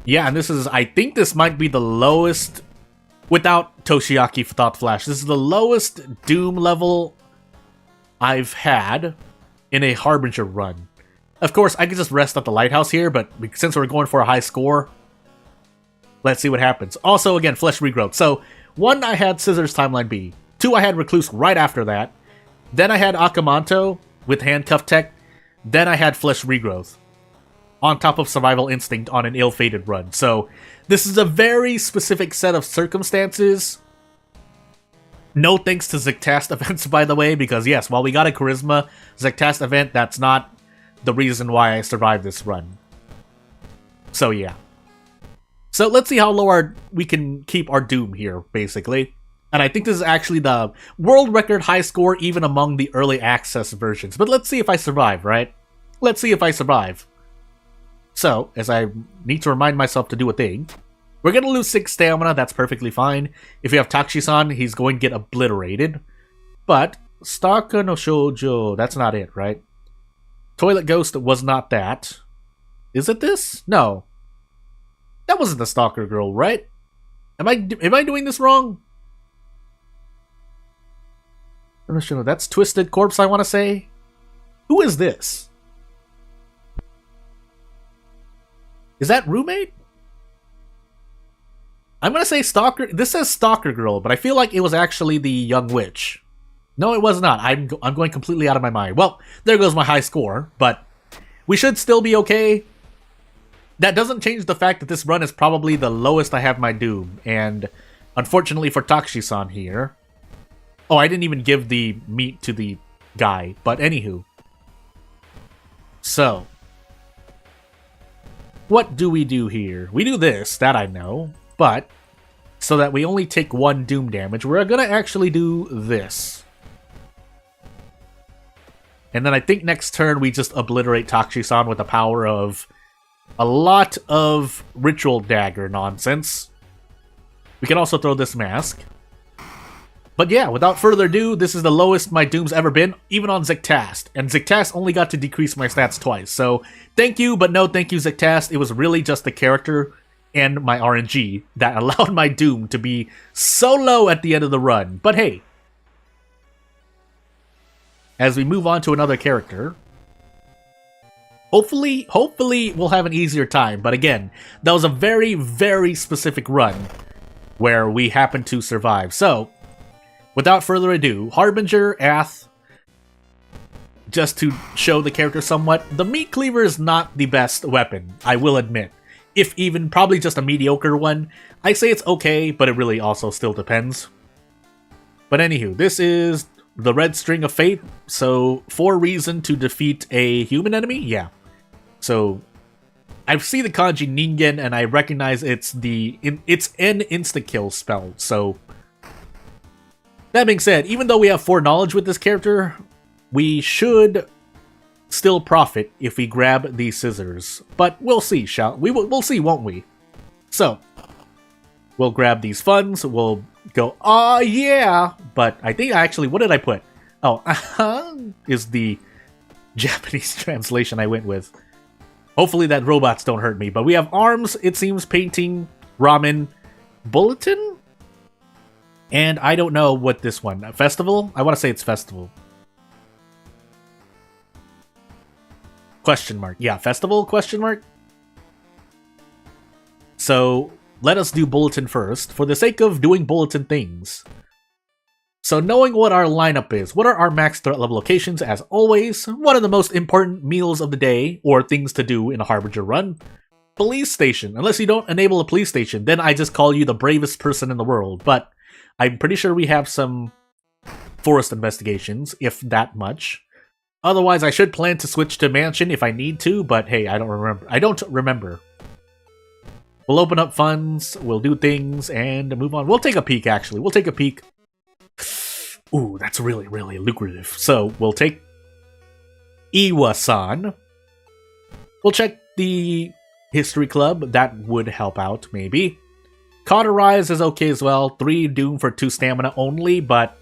Yeah, and this is, I think this might be the lowest, without Toshiaki Thought Flash, this is the lowest Doom level I've had in a Harbinger run. Of course, I could just rest at the lighthouse here, but since we're going for a high score, let's see what happens. Also, again, Flesh Regrowth. So, 1, I had Scissors Timeline B. 2, I had Recluse right after that. Then I had Akamanto with Handcuff Tech. Then I had Flesh Regrowth on top of Survival Instinct on an ill-fated run. So, this is a very specific set of circumstances. No thanks to Zictast events, by the way, because yes, while we got a Charisma Zictast event, that's not the reason why I survived this run. So yeah. So let's see how low we can keep our Doom here, basically. And I think this is actually the world record high score even among the early access versions. But let's see if I survive, right? Let's see if I survive. So, as I need to remind myself to do a thing, we're going to lose 6 stamina, that's perfectly fine. If you have Takshisan, he's going to get obliterated. But, Stalker no Shoujo, that's not it, right? Toilet Ghost was not that. Is it this? No. That wasn't the Stalker girl, right? Am I doing this wrong? That's Twisted Corpse, I want to say. Who is this? Is that Roommate? I'm gonna say Stalker. This says Stalker Girl, but I feel like it was actually the Young Witch. No, it was not. I'm going completely out of my mind. Well, there goes my high score, but we should still be okay. That doesn't change the fact that this run is probably the lowest I have my Doom, and unfortunately for Takshisan here... Oh, I didn't even give the meat to the guy, but anywho. So, what do we do here? We do this, that I know, but so that we only take 1 Doom damage, we're gonna actually do this. And then I think next turn we just obliterate Takshisan with the power of a lot of Ritual Dagger nonsense. We can also throw this mask. But yeah, without further ado, this is the lowest my Doom's ever been, even on Zictast. And Zictast only got to decrease my stats twice. So, thank you, but no thank you, Zictast. It was really just the character and my RNG that allowed my Doom to be so low at the end of the run. But hey, as we move on to another character, hopefully we'll have an easier time. But again, that was a very, very specific run where we happened to survive. So, without further ado, Harbinger, Ath, just to show the character somewhat, the Meat Cleaver is not the best weapon, I will admit. If even, probably just a mediocre one. I say it's okay, but it really also still depends. But anywho, this is the Red String of Fate, so 4 reason to defeat a human enemy? Yeah. So, I see the kanji Ningen, and I recognize it's an insta-kill spell, so... That being said, even though we have 4 knowledge with this character, we should still profit if we grab these scissors. But we'll see, we'll see, won't we? So, we'll grab these funds, we'll go, oh yeah! But I think actually, what did I put? Oh, is the Japanese translation I went with. Hopefully that robots don't hurt me. But we have arms, it seems, painting, ramen, bulletin? And I don't know what this one... Festival? I want to say it's Festival. Question mark. Yeah, Festival? Question mark? So, let us do Bulletin first, for the sake of doing Bulletin things. So, knowing what our lineup is, what are our max threat level locations, as always, what are the most important meals of the day, or things to do in a Harbinger run? Police station. Unless you don't enable a police station, then I just call you the bravest person in the world, but... I'm pretty sure we have some forest investigations, if that much. Otherwise, I should plan to switch to Mansion if I need to, but hey, I don't remember. We'll open up funds, we'll do things, and move on. We'll take a peek, actually. We'll take a peek. Ooh, that's really, really lucrative. So, we'll take Iwa-san. We'll check the History Club. That would help out, maybe. Cauterize is okay as well. 3 Doom for 2 stamina only, but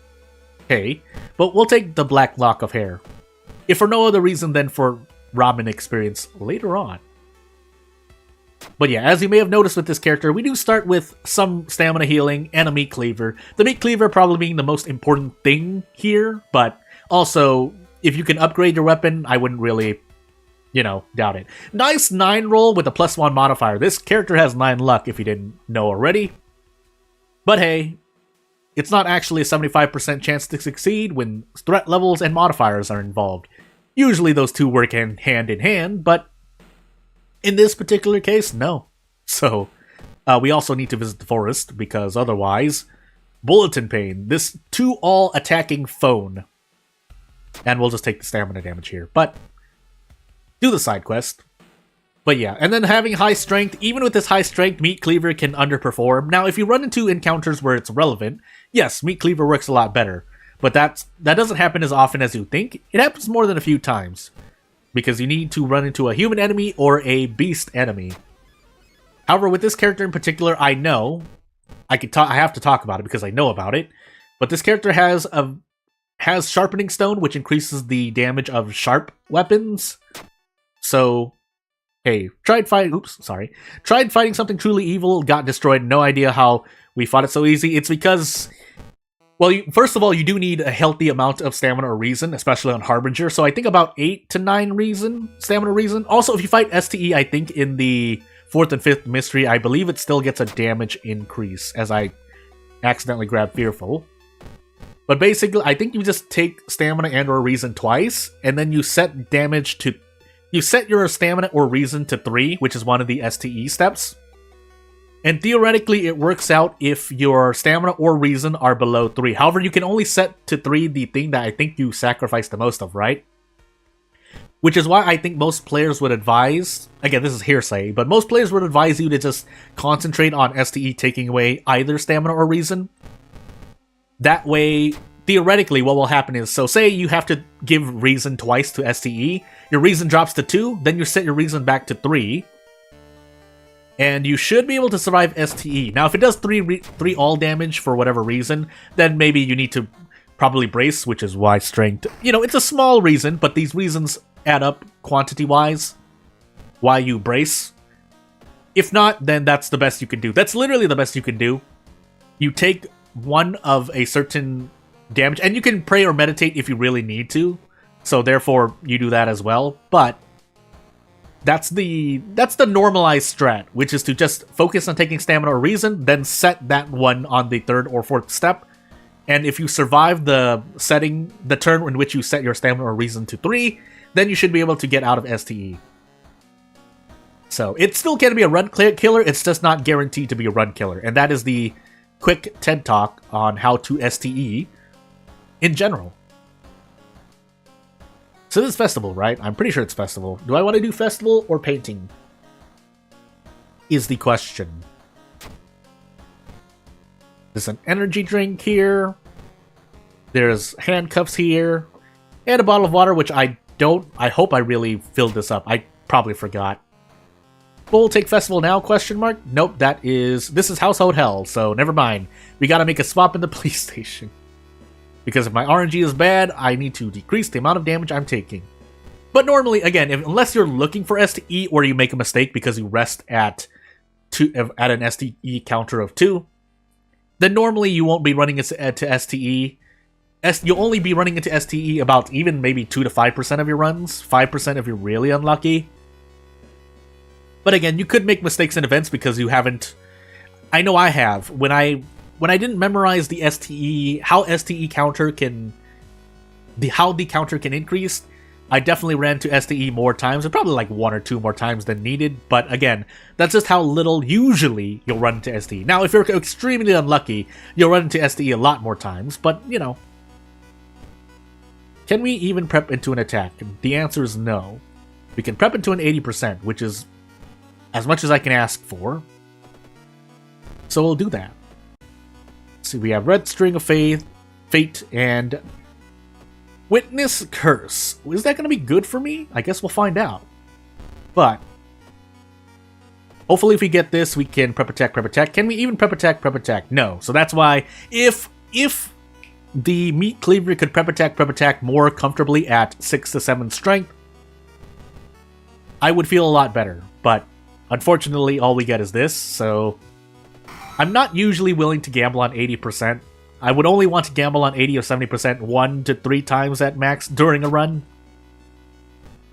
hey. But we'll take the Black Lock of Hair. If for no other reason than for Ramen experience later on. But yeah, as you may have noticed with this character, we do start with some stamina healing and a meat cleaver. The meat cleaver probably being the most important thing here, but also, if you can upgrade your weapon, I wouldn't really, doubt it. Nice 9 roll with a +1 modifier. This character has 9 luck, if you didn't know already. But hey, it's not actually a 75% chance to succeed when threat levels and modifiers are involved. Usually those two work hand in hand, but in this particular case, no. So, we also need to visit the forest, because otherwise, Bulletin Pain, this 2 all-attacking phone. And we'll just take the stamina damage here, but do the side quest. But yeah, and then having high strength, even with this high strength, Meat Cleaver can underperform. Now, if you run into encounters where it's relevant, yes, Meat Cleaver works a lot better. But that doesn't happen as often as you think. It happens more than a few times. Because you need to run into a human enemy or a beast enemy. However, with this character in particular, I know I have to talk about it because I know about it. But this character has Sharpening Stone, which increases the damage of sharp weapons. So, hey, tried fighting something truly evil, got destroyed. No idea how we fought it so easy. It's because, well, first of all, you do need a healthy amount of stamina or reason, especially on Harbinger. So I think about 8 to 9 stamina reason. Also, if you fight STE, I think in the 4th and 5th mystery, I believe it still gets a damage increase, as I accidentally grabbed Fearful. But basically, I think you just take stamina and or reason twice, and then you set damage to... You set your stamina or reason to 3, which is one of the STE steps. And theoretically, it works out if your stamina or reason are below 3. However, you can only set to 3 the thing that I think you sacrifice the most of, right? Which is why I think most players would advise... Again, this is hearsay, but most players would advise you to just concentrate on STE taking away either stamina or reason. That way, theoretically, what will happen is... So say you have to give reason twice to STE. Your reason drops to 2, then you set your reason back to 3. And you should be able to survive STE. Now, if it does 3 all damage for whatever reason, then maybe you need to probably brace, which is why strength... it's a small reason, but these reasons add up quantity-wise. Why you brace. If not, then that's the best you can do. That's literally the best you can do. You take one of a certain damage, and you can pray or meditate if you really need to. So therefore, you do that as well. But that's the normalized strat, which is to just focus on taking stamina or reason, then set that one on the 3rd or 4th step. And if you survive the turn in which you set your stamina or reason to 3, then you should be able to get out of STE. So it still can be a run killer, it's just not guaranteed to be a run killer. And that is the quick TED Talk on how to STE in general. So this is festival, right? I'm pretty sure it's festival. Do I want to do festival or painting? Is the question. There's an energy drink here. There's handcuffs here. And a bottle of water, which I hope I really filled this up. I probably forgot. We'll take festival now, question mark? Nope, this is household hell, so never mind. We gotta make a swap in the police station. Because if my RNG is bad, I need to decrease the amount of damage I'm taking. But normally, again, unless you're looking for STE or you make a mistake because you rest at an STE counter of 2, then normally you won't be running to STE. You'll only be running into STE about even maybe 2 to 5% of your runs. 5% if you're really unlucky. But again, you could make mistakes in events because you haven't... I know I have. When I didn't memorize the STE, how STE counter can... how the counter can increase, I definitely ran to STE more times, and probably like 1 or 2 more times than needed. But again, that's just how little usually you'll run into STE. Now, if you're extremely unlucky, you'll run into STE a lot more times, but, Can we even prep into an attack? The answer is no. We can prep into an 80%, which is as much as I can ask for. So we'll do that. See, we have Red String of Fate, and Witness Curse. Is that going to be good for me? I guess we'll find out. But hopefully if we get this, we can prep attack, prep attack. Can we even prep attack, prep attack? No. So that's why if the Meat Cleaver could prep attack more comfortably at 6 to 7 strength, I would feel a lot better. But unfortunately, all we get is this, so I'm not usually willing to gamble on 80%. I would only want to gamble on 80 or 70% 1 to 3 times at max during a run.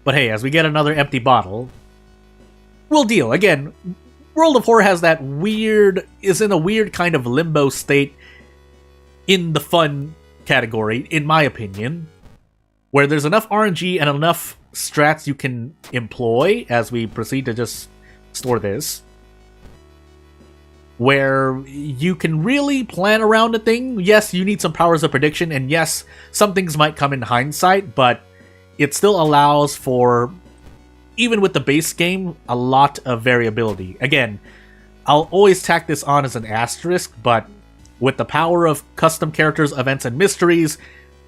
But hey, as we get another empty bottle, we'll deal. Again, World of Horror has that is in a weird kind of limbo state in the fun category, in my opinion, where there's enough RNG and enough strats you can employ as we proceed to just store this, where you can really plan around a thing. Yes, you need some powers of prediction, and yes, some things might come in hindsight, but it still allows for, even with the base game, a lot of variability. Again, I'll always tack this on as an asterisk, but with the power of custom characters, events, and mysteries,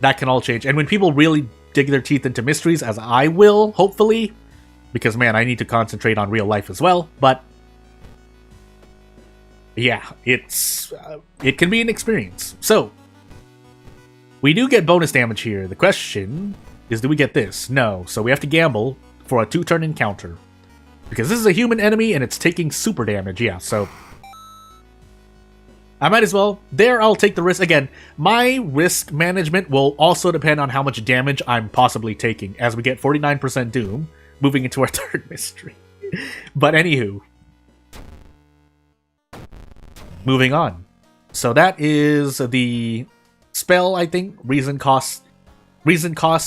that can all change. And when people really dig their teeth into mysteries, as I will, hopefully, because man, I need to concentrate on real life as well, but yeah, it can be an experience. So, we do get bonus damage here. The question is, do we get this? No, so we have to gamble for a 2-turn encounter. Because this is a human enemy and it's taking super damage, yeah, so I might as well. There, I'll take the risk. Again, my risk management will also depend on how much damage I'm possibly taking, as we get 49% Doom, moving into our third mystery. But anywho, moving on. So that is the spell, I think. Reason costs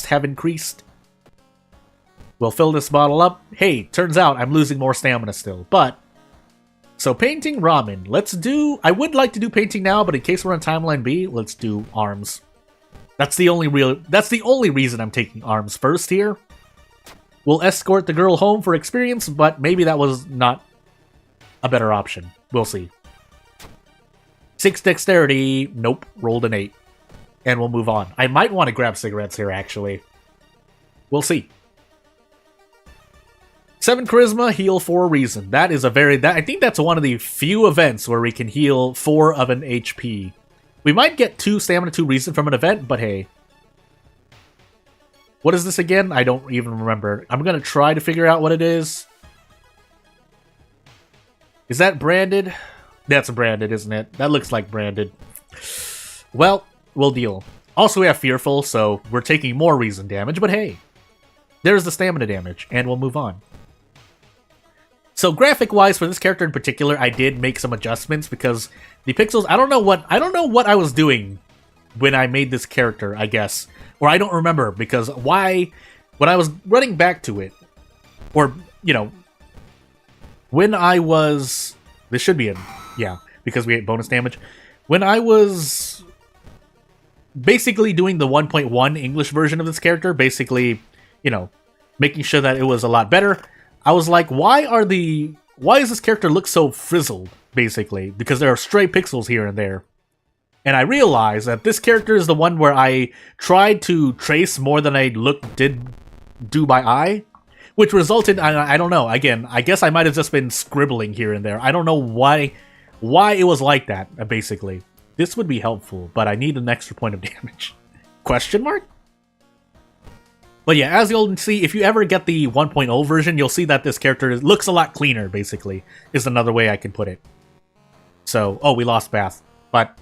have increased. We'll fill this bottle up. Hey, turns out I'm losing more stamina still, but so painting ramen. I would like to do painting now, but in case we're on timeline B, let's do arms. That's the only reason I'm taking arms first here. We'll escort the girl home for experience, but maybe that was not a better option. We'll see. 6 dexterity. Nope. Rolled an 8. And we'll move on. I might want to grab cigarettes here, actually. We'll see. 7 charisma, heal 4 reason. That is I think that's one of the few events where we can heal 4 of an HP. We might get 2 stamina, 2 reason from an event, but hey. What is this again? I don't even remember. I'm gonna try to figure out what it is. Is that branded? That's branded, isn't it? That looks like branded. Well, we'll deal. Also, we have Fearful, so we're taking more reason damage, but hey. There's the stamina damage, and we'll move on. So graphic-wise, for this character in particular, I did make some adjustments because the pixels, I don't know what I was doing when I made this character, I guess. Or I don't remember, because when I was running back to it, or, you know, when I was, this should be in, yeah, because we had bonus damage. When I was basically doing the 1.1 English version of this character, basically, you know, making sure that it was a lot better, I was like, why does this character look so frizzled, basically? Because there are stray pixels here and there. And I realized that this character is the one where I tried to trace more than I did do by eye, which resulted, I don't know, again, I guess I might have just been scribbling here and there. I don't know why it was like that, basically. This would be helpful, but I need an extra point of damage. Question mark? But yeah, as you'll see, if you ever get the 1.0 version, you'll see that this character looks a lot cleaner, basically, is another way I can put it. So, oh, we lost Bath. But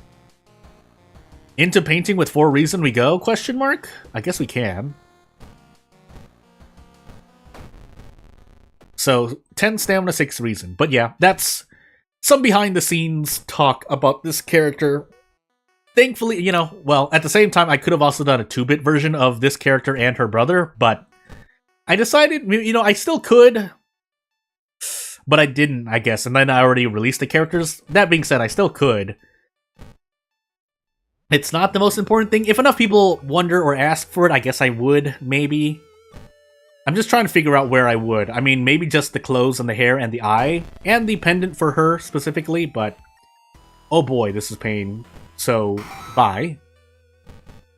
into painting with 4 reason we go, question mark? I guess we can. So, 10 stamina, 6 reason. But yeah, that's some behind-the-scenes talk about this character. Thankfully, you know, well, at the same time, I could have also done a 2-bit version of this character and her brother, but I decided, you know, I still could, but I didn't, I guess, and then I already released the characters. That being said, I still could. It's not the most important thing. If enough people wonder or ask for it, I guess I would, maybe. I'm just trying to figure out where I would. I mean, maybe just the clothes and the hair and the eye, and the pendant for her specifically, but... Oh boy, this is pain. So, bye.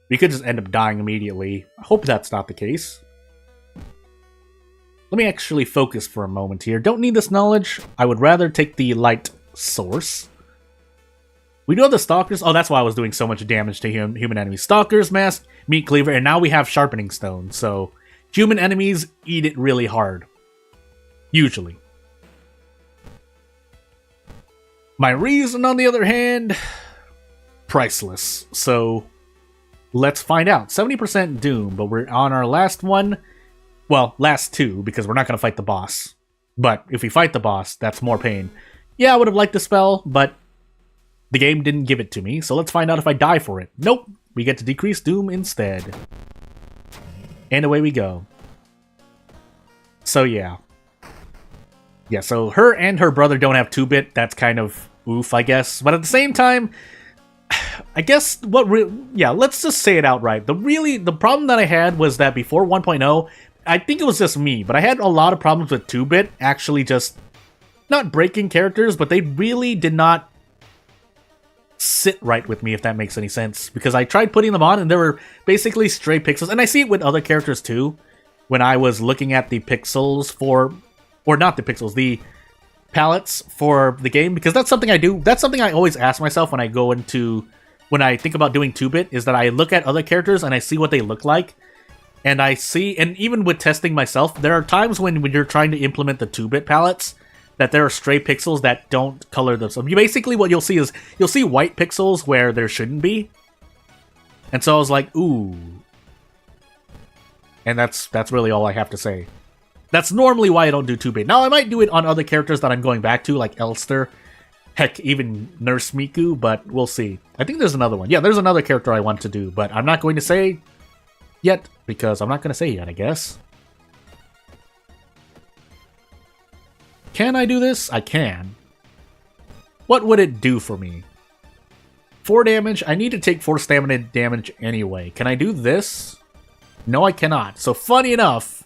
We could just end up dying immediately. I hope that's not the case. Let me actually focus for a moment here. Don't need this knowledge. I would rather take the light source. We do have the Stalkers. Oh, that's why I was doing so much damage to human enemies. Stalkers, Mask, Meat Cleaver, and now we have Sharpening Stone. So, human enemies eat it really hard. Usually. My reason, on the other hand, priceless. So, let's find out. 70% Doom, but we're on our last one. Well, last two, because we're not going to fight the boss. But if we fight the boss, that's more pain. Yeah, I would have liked the spell, but the game didn't give it to me, so let's find out if I die for it. Nope, we get to decrease Doom instead. And away we go. So yeah. Yeah, so her and her brother don't have 2-bit. That's kind of oof, I guess. But at the same time, I guess yeah, let's just say it outright. The problem that I had was that before 1.0, I think it was just me, but I had a lot of problems with 2-bit actually just not breaking characters, but they really did not sit right with me, if that makes any sense. Because I tried putting them on and there were basically stray pixels, and I see it with other characters too. When I was looking at the pixels for, or not the pixels, the palettes for the game, because that's something I do. That's something I always ask myself when I go into, when I think about doing 2-bit, is that I look at other characters and I see what they look like. And I see, and even with testing myself, there are times when you're trying to implement the 2-bit palettes that there are stray pixels that don't color themselves. You basically, what you'll see is, you'll see white pixels where there shouldn't be. And so I was like, ooh. And that's really all I have to say. That's normally why I don't do 2-bit. Now, I might do it on other characters that I'm going back to, like Elster. Heck, even Nurse Miku, but we'll see. I think there's another one. Yeah, there's another character I want to do, but I'm not going to say yet, because I'm not going to say yet, I guess. Can I do this? I can. What would it do for me? 4 damage? I need to take 4 stamina damage anyway. Can I do this? No, I cannot. So, funny enough,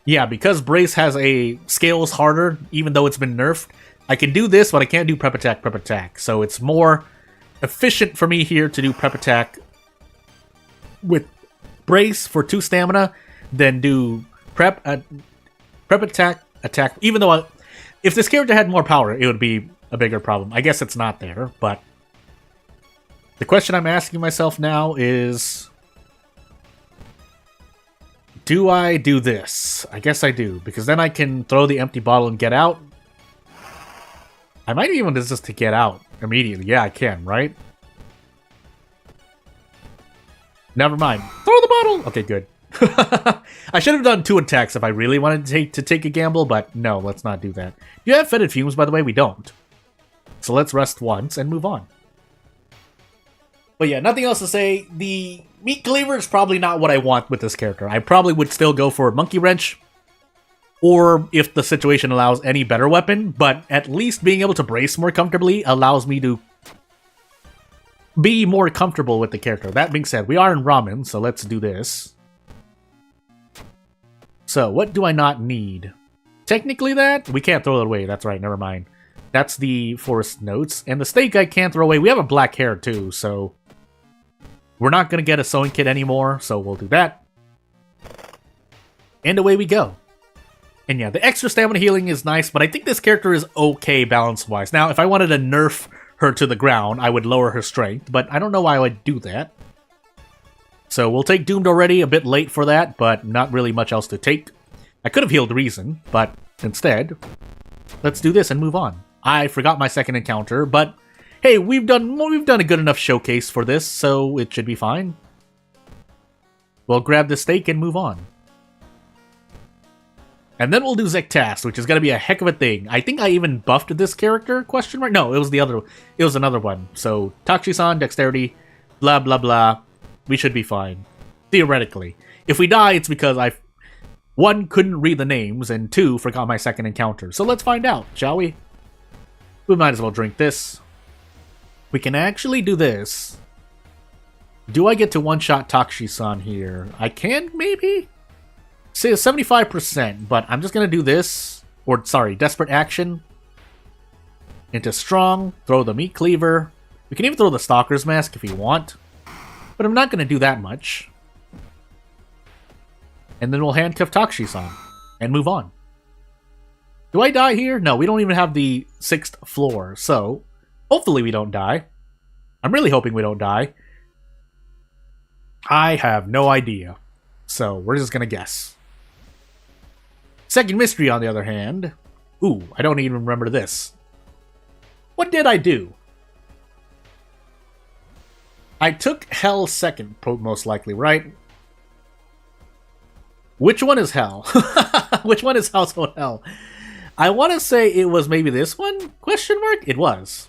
yeah, because Brace has a scales harder, even though it's been nerfed, I can do this, but I can't do prep attack. So it's more efficient for me here to do prep attack with Brace for 2 stamina than do prep attack, even though if this character had more power, it would be a bigger problem. I guess it's not there, but the question I'm asking myself now is, do I do this? I guess I do, because then I can throw the empty bottle and get out. I might even do this to get out immediately. Yeah, I can, right? Never mind. Throw the bottle! Okay, good. I should have done 2 attacks if I really wanted to take a gamble, but no, let's not do that. Do you have fetid fumes, by the way? We don't. So let's rest once and move on. But yeah, nothing else to say. The Meat Cleaver is probably not what I want with this character. I probably would still go for Monkey Wrench, or if the situation allows, any better weapon, but at least being able to brace more comfortably allows me to be more comfortable with the character. That being said, we are in ramen, so let's do this. So, what do I not need? Technically that? We can't throw it away, that's right, never mind. That's the forest notes, and the steak I can't throw away. We have a black hair too, so we're not going to get a sewing kit anymore, so we'll do that. And away we go. And yeah, the extra stamina healing is nice, but I think this character is okay balance-wise. Now, if I wanted to nerf her to the ground, I would lower her strength, but I don't know why I would do that. So we'll take Doomed already, a bit late for that, but not really much else to take. I could have healed Reason, but instead, let's do this and move on. I forgot my second encounter, but hey, we've done a good enough showcase for this, so it should be fine. We'll grab the steak and move on. And then we'll do Zektas, which is going to be a heck of a thing. I think I even buffed this character, question mark? No, it was another one. So, Tachi-san, dexterity, blah, blah, blah. We should be fine. Theoretically. If we die, it's because I, 1, couldn't read the names, and 2, forgot my second encounter. So let's find out, shall we? We might as well drink this. We can actually do this. Do I get to one-shot Takushi-san here? I can, maybe? Say 75%, but I'm just going to do this. Or, sorry, Desperate Action. Into Strong. Throw the Meat Cleaver. We can even throw the Stalker's Mask if you want. But I'm not going to do that much. And then we'll handcuff Takushi-san. And move on. Do I die here? No, we don't even have the 6th floor. So, hopefully we don't die. I'm really hoping we don't die. I have no idea. So, we're just gonna guess. Second mystery, on the other hand. Ooh, I don't even remember this. What did I do? I took Hell second, most likely, right? Which one is Hell? Which one is Household Hell? I want to say it was maybe this one? Question mark? It was.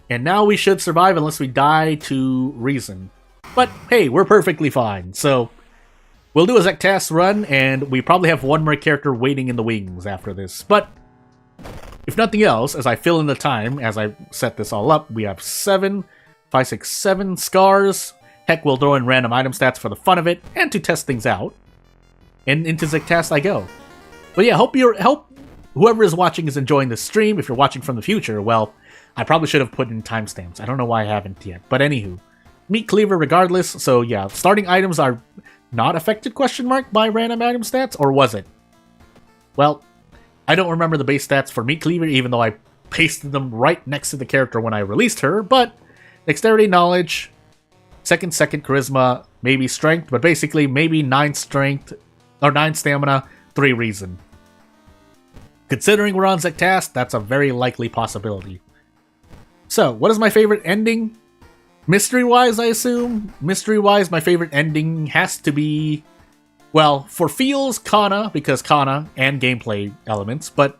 And now we should survive unless we die to reason. But hey, we're perfectly fine. So we'll do a Zektas run, and we probably have one more character waiting in the wings after this. But if nothing else, as I fill in the time, as I set this all up, we have 7, 5, 6, 7 scars. Heck, we'll throw in random item stats for the fun of it, and to test things out. And into Zektas I go. But yeah, hope whoever is watching is enjoying this stream. If you're watching from the future, well, I probably should have put in timestamps. I don't know why I haven't yet. But anywho, Meat Cleaver regardless. So yeah, starting items are not affected, question mark, by random item stats? Or was it? Well, I don't remember the base stats for Meat Cleaver, even though I pasted them right next to the character when I released her. But Dexterity, Knowledge, second Charisma, maybe Strength, but basically maybe 9 Strength, or 9 Stamina, 3 Reason. Considering we're on Zektas, that's a very likely possibility. So, what is my favorite ending? Mystery-wise, I assume? Mystery-wise, my favorite ending has to be... Well, for feels, Kana, because Kana and gameplay elements, but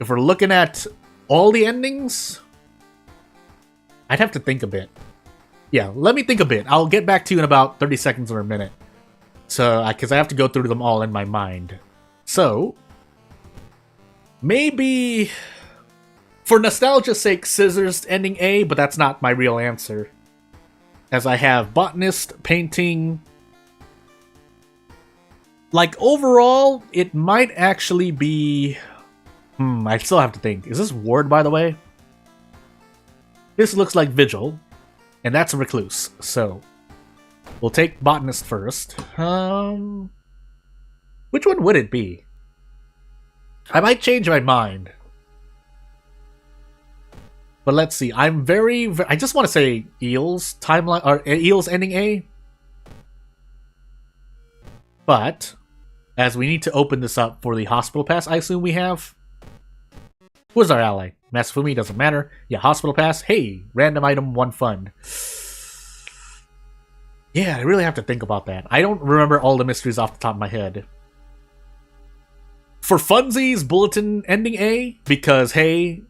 if we're looking at all the endings, I'd have to think a bit. Yeah, let me think a bit. I'll get back to you in about 30 seconds or a minute. So, because I have to go through them all in my mind. So, maybe, for nostalgia's sake, Scissors ending A, but that's not my real answer. As I have Botanist, Painting. Like, overall, it might actually be... I still have to think. Is this Ward, by the way? This looks like Vigil. And that's a Recluse, so... We'll take Botanist first. Which one would it be? I might change my mind. But let's see. I'm very... I just want to say Eels timeline... Or Eels ending A. But... As we need to open this up for the Hospital Pass, I assume we have. Who's our ally? Masafumi, doesn't matter. Yeah, Hospital Pass. Hey, random item, 1 fund. Yeah, I really have to think about that. I don't remember all the mysteries off the top of my head. For funsies, Bulletin ending A, because, hey,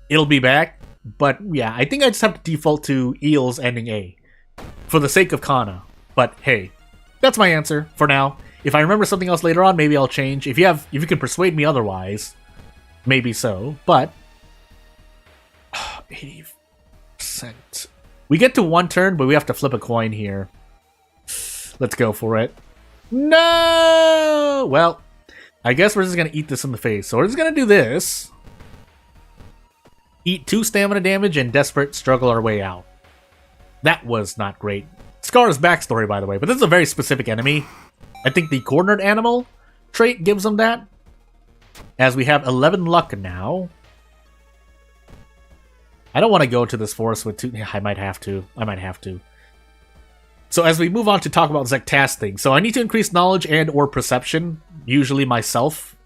it'll be back. But, yeah, I think I just have to default to Eels ending A. For the sake of Kana. But, hey, that's my answer for now. If I remember something else later on, maybe I'll change. If you can persuade me otherwise, maybe so. But 80%. We get to 1 turn, but we have to flip a coin here. Let's go for it. No! Well, I guess we're just gonna eat this in the face. So we're just gonna do this. Eat 2 stamina damage and desperate struggle our way out. That was not great. Scar's backstory, by the way, but this is a very specific enemy. I think the cornered animal trait gives them that. As we have 11 luck now. I don't want to go to this forest with 2... Yeah, I might have to. So as we move on to talk about Zektas things. So I need to increase knowledge and or perception. Usually myself.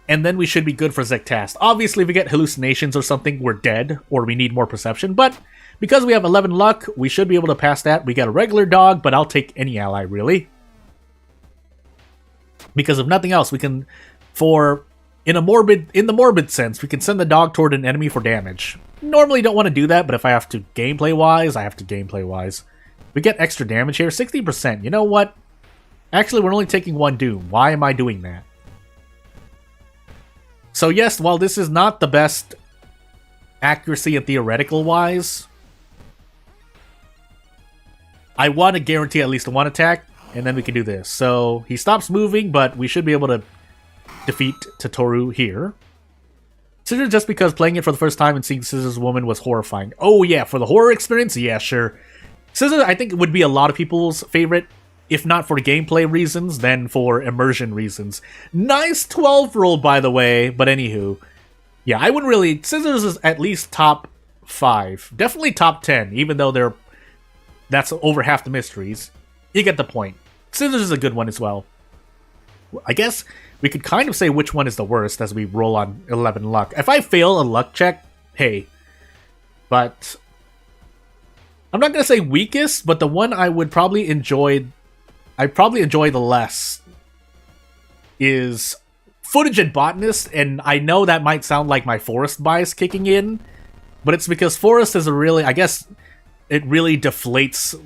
And then we should be good for Zektas. Obviously, if we get hallucinations or something, we're dead. Or we need more perception. But... because we have 11 luck, we should be able to pass that. We got a regular dog, but I'll take any ally, really. Because if nothing else, we can, in the morbid sense, we can send the dog toward an enemy for damage. Normally don't want to do that, but if I have to gameplay-wise, I have to gameplay-wise. We get extra damage here, 60%. You know what? Actually, we're only taking 1 doom. Why am I doing that? So yes, while this is not the best accuracy and theoretical-wise... I want to guarantee at least one attack, and then we can do this. So he stops moving, but we should be able to defeat Totoro here. Scissors, just because playing it for the first time and seeing Scissors Woman was horrifying. Oh yeah, for the horror experience? Yeah, sure. Scissors, I think, would be a lot of people's favorite, if not for gameplay reasons, then for immersion reasons. Nice 12 roll, by the way, but anywho. Yeah, I wouldn't really... Scissors is at least top 5. Definitely top 10, even though that's over half the mysteries. You get the point. Scissors is a good one as well. I guess we could kind of say which one is the worst as we roll on 11 luck. If I fail a luck check, hey. But I'm not going to say weakest, but the one I would probably enjoy... I'd probably enjoy the less is Footage and Botanist, and I know that might sound like my Forest bias kicking in, but it's because Forest is a really... I guess it really deflates...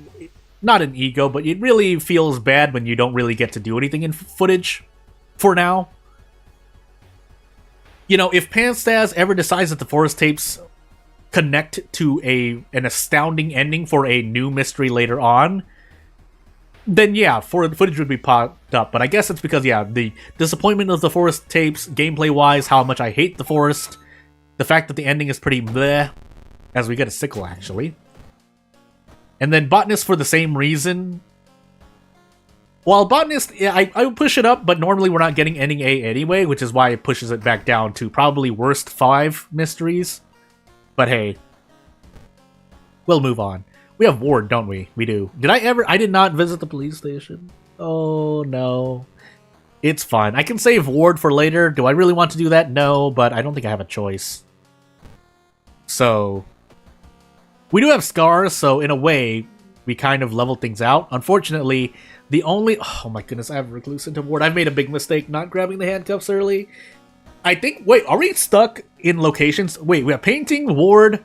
Not an ego, but it really feels bad when you don't really get to do anything in Footage, for now. You know, if Panstaz ever decides that the Forest tapes connect to an astounding ending for a new mystery later on, then yeah, Footage would be popped up. But I guess it's because, yeah, the disappointment of the Forest tapes, gameplay-wise, how much I hate the Forest, the fact that the ending is pretty bleh, as we get a sickle, actually. And then Botanist for the same reason. While Botanist, yeah, I would push it up, but normally we're not getting ending A anyway, which is why it pushes it back down to probably worst 5 mysteries. But hey, we'll move on. We have Ward, don't we? We do. I did not visit the police station. Oh, no. It's fine. I can save Ward for later. Do I really want to do that? No, but I don't think I have a choice. So... we do have scars, so in a way, we kind of level things out. Unfortunately, the only... oh my goodness, I have Recluse into Ward. I've made a big mistake not grabbing the handcuffs early. I think... wait, are we stuck in locations? Wait, we have Painting, Ward,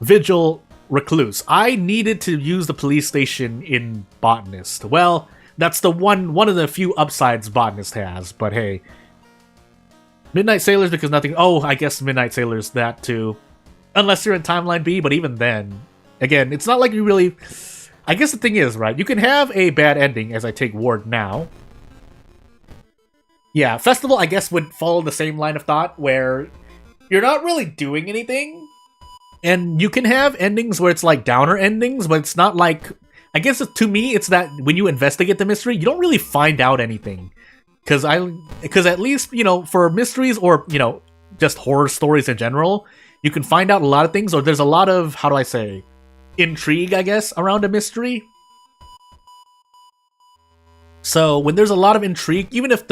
Vigil, Recluse. I needed to use the police station in Botanist. Well, that's the one of the few upsides Botanist has, but hey. Midnight Sailors, because nothing... oh, I guess Midnight Sailors, that too. Unless you're in Timeline B, but even then, again, it's not like you really... I guess the thing is, right, you can have a bad ending, as I take Ward now. Yeah, Festival, I guess, would follow the same line of thought, where you're not really doing anything, and you can have endings where it's like downer endings, but it's not like... I guess to me, it's that when you investigate the mystery, you don't really find out anything. Because at least, you know, for mysteries or, you know, just horror stories in general... you can find out a lot of things, or there's a lot of, how do I say, intrigue, I guess, around a mystery. So, when there's a lot of intrigue, even if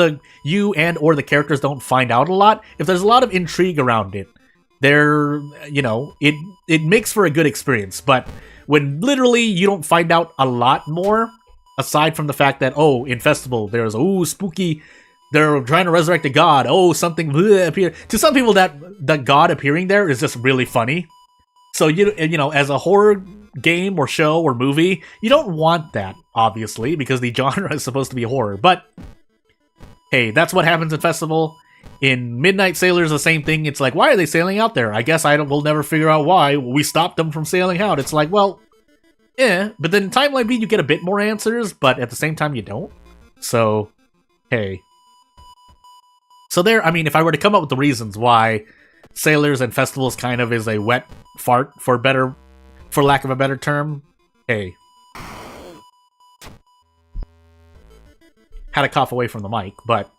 you and or the characters don't find out a lot, if there's a lot of intrigue around it, you know, it makes for a good experience. But when literally you don't find out a lot more, aside from the fact that, oh, in Festival, there's, oh, spooky... they're trying to resurrect a god. Oh, something appeared. To some people, that god appearing there is just really funny. So, you know, as a horror game or show or movie, you don't want that, obviously, because the genre is supposed to be horror. But, hey, that's what happens in Festival. In Midnight Sailors, the same thing. It's like, why are they sailing out there? I guess we'll never figure out why. We stopped them from sailing out. It's like, well, But then in Timeline B, you get a bit more answers, but at the same time, you don't. So, hey... so there, I mean, if I were to come up with the reasons why Sailors and Festivals kind of is a wet fart, for lack of a better term, hey. Had to cough away from the mic, but...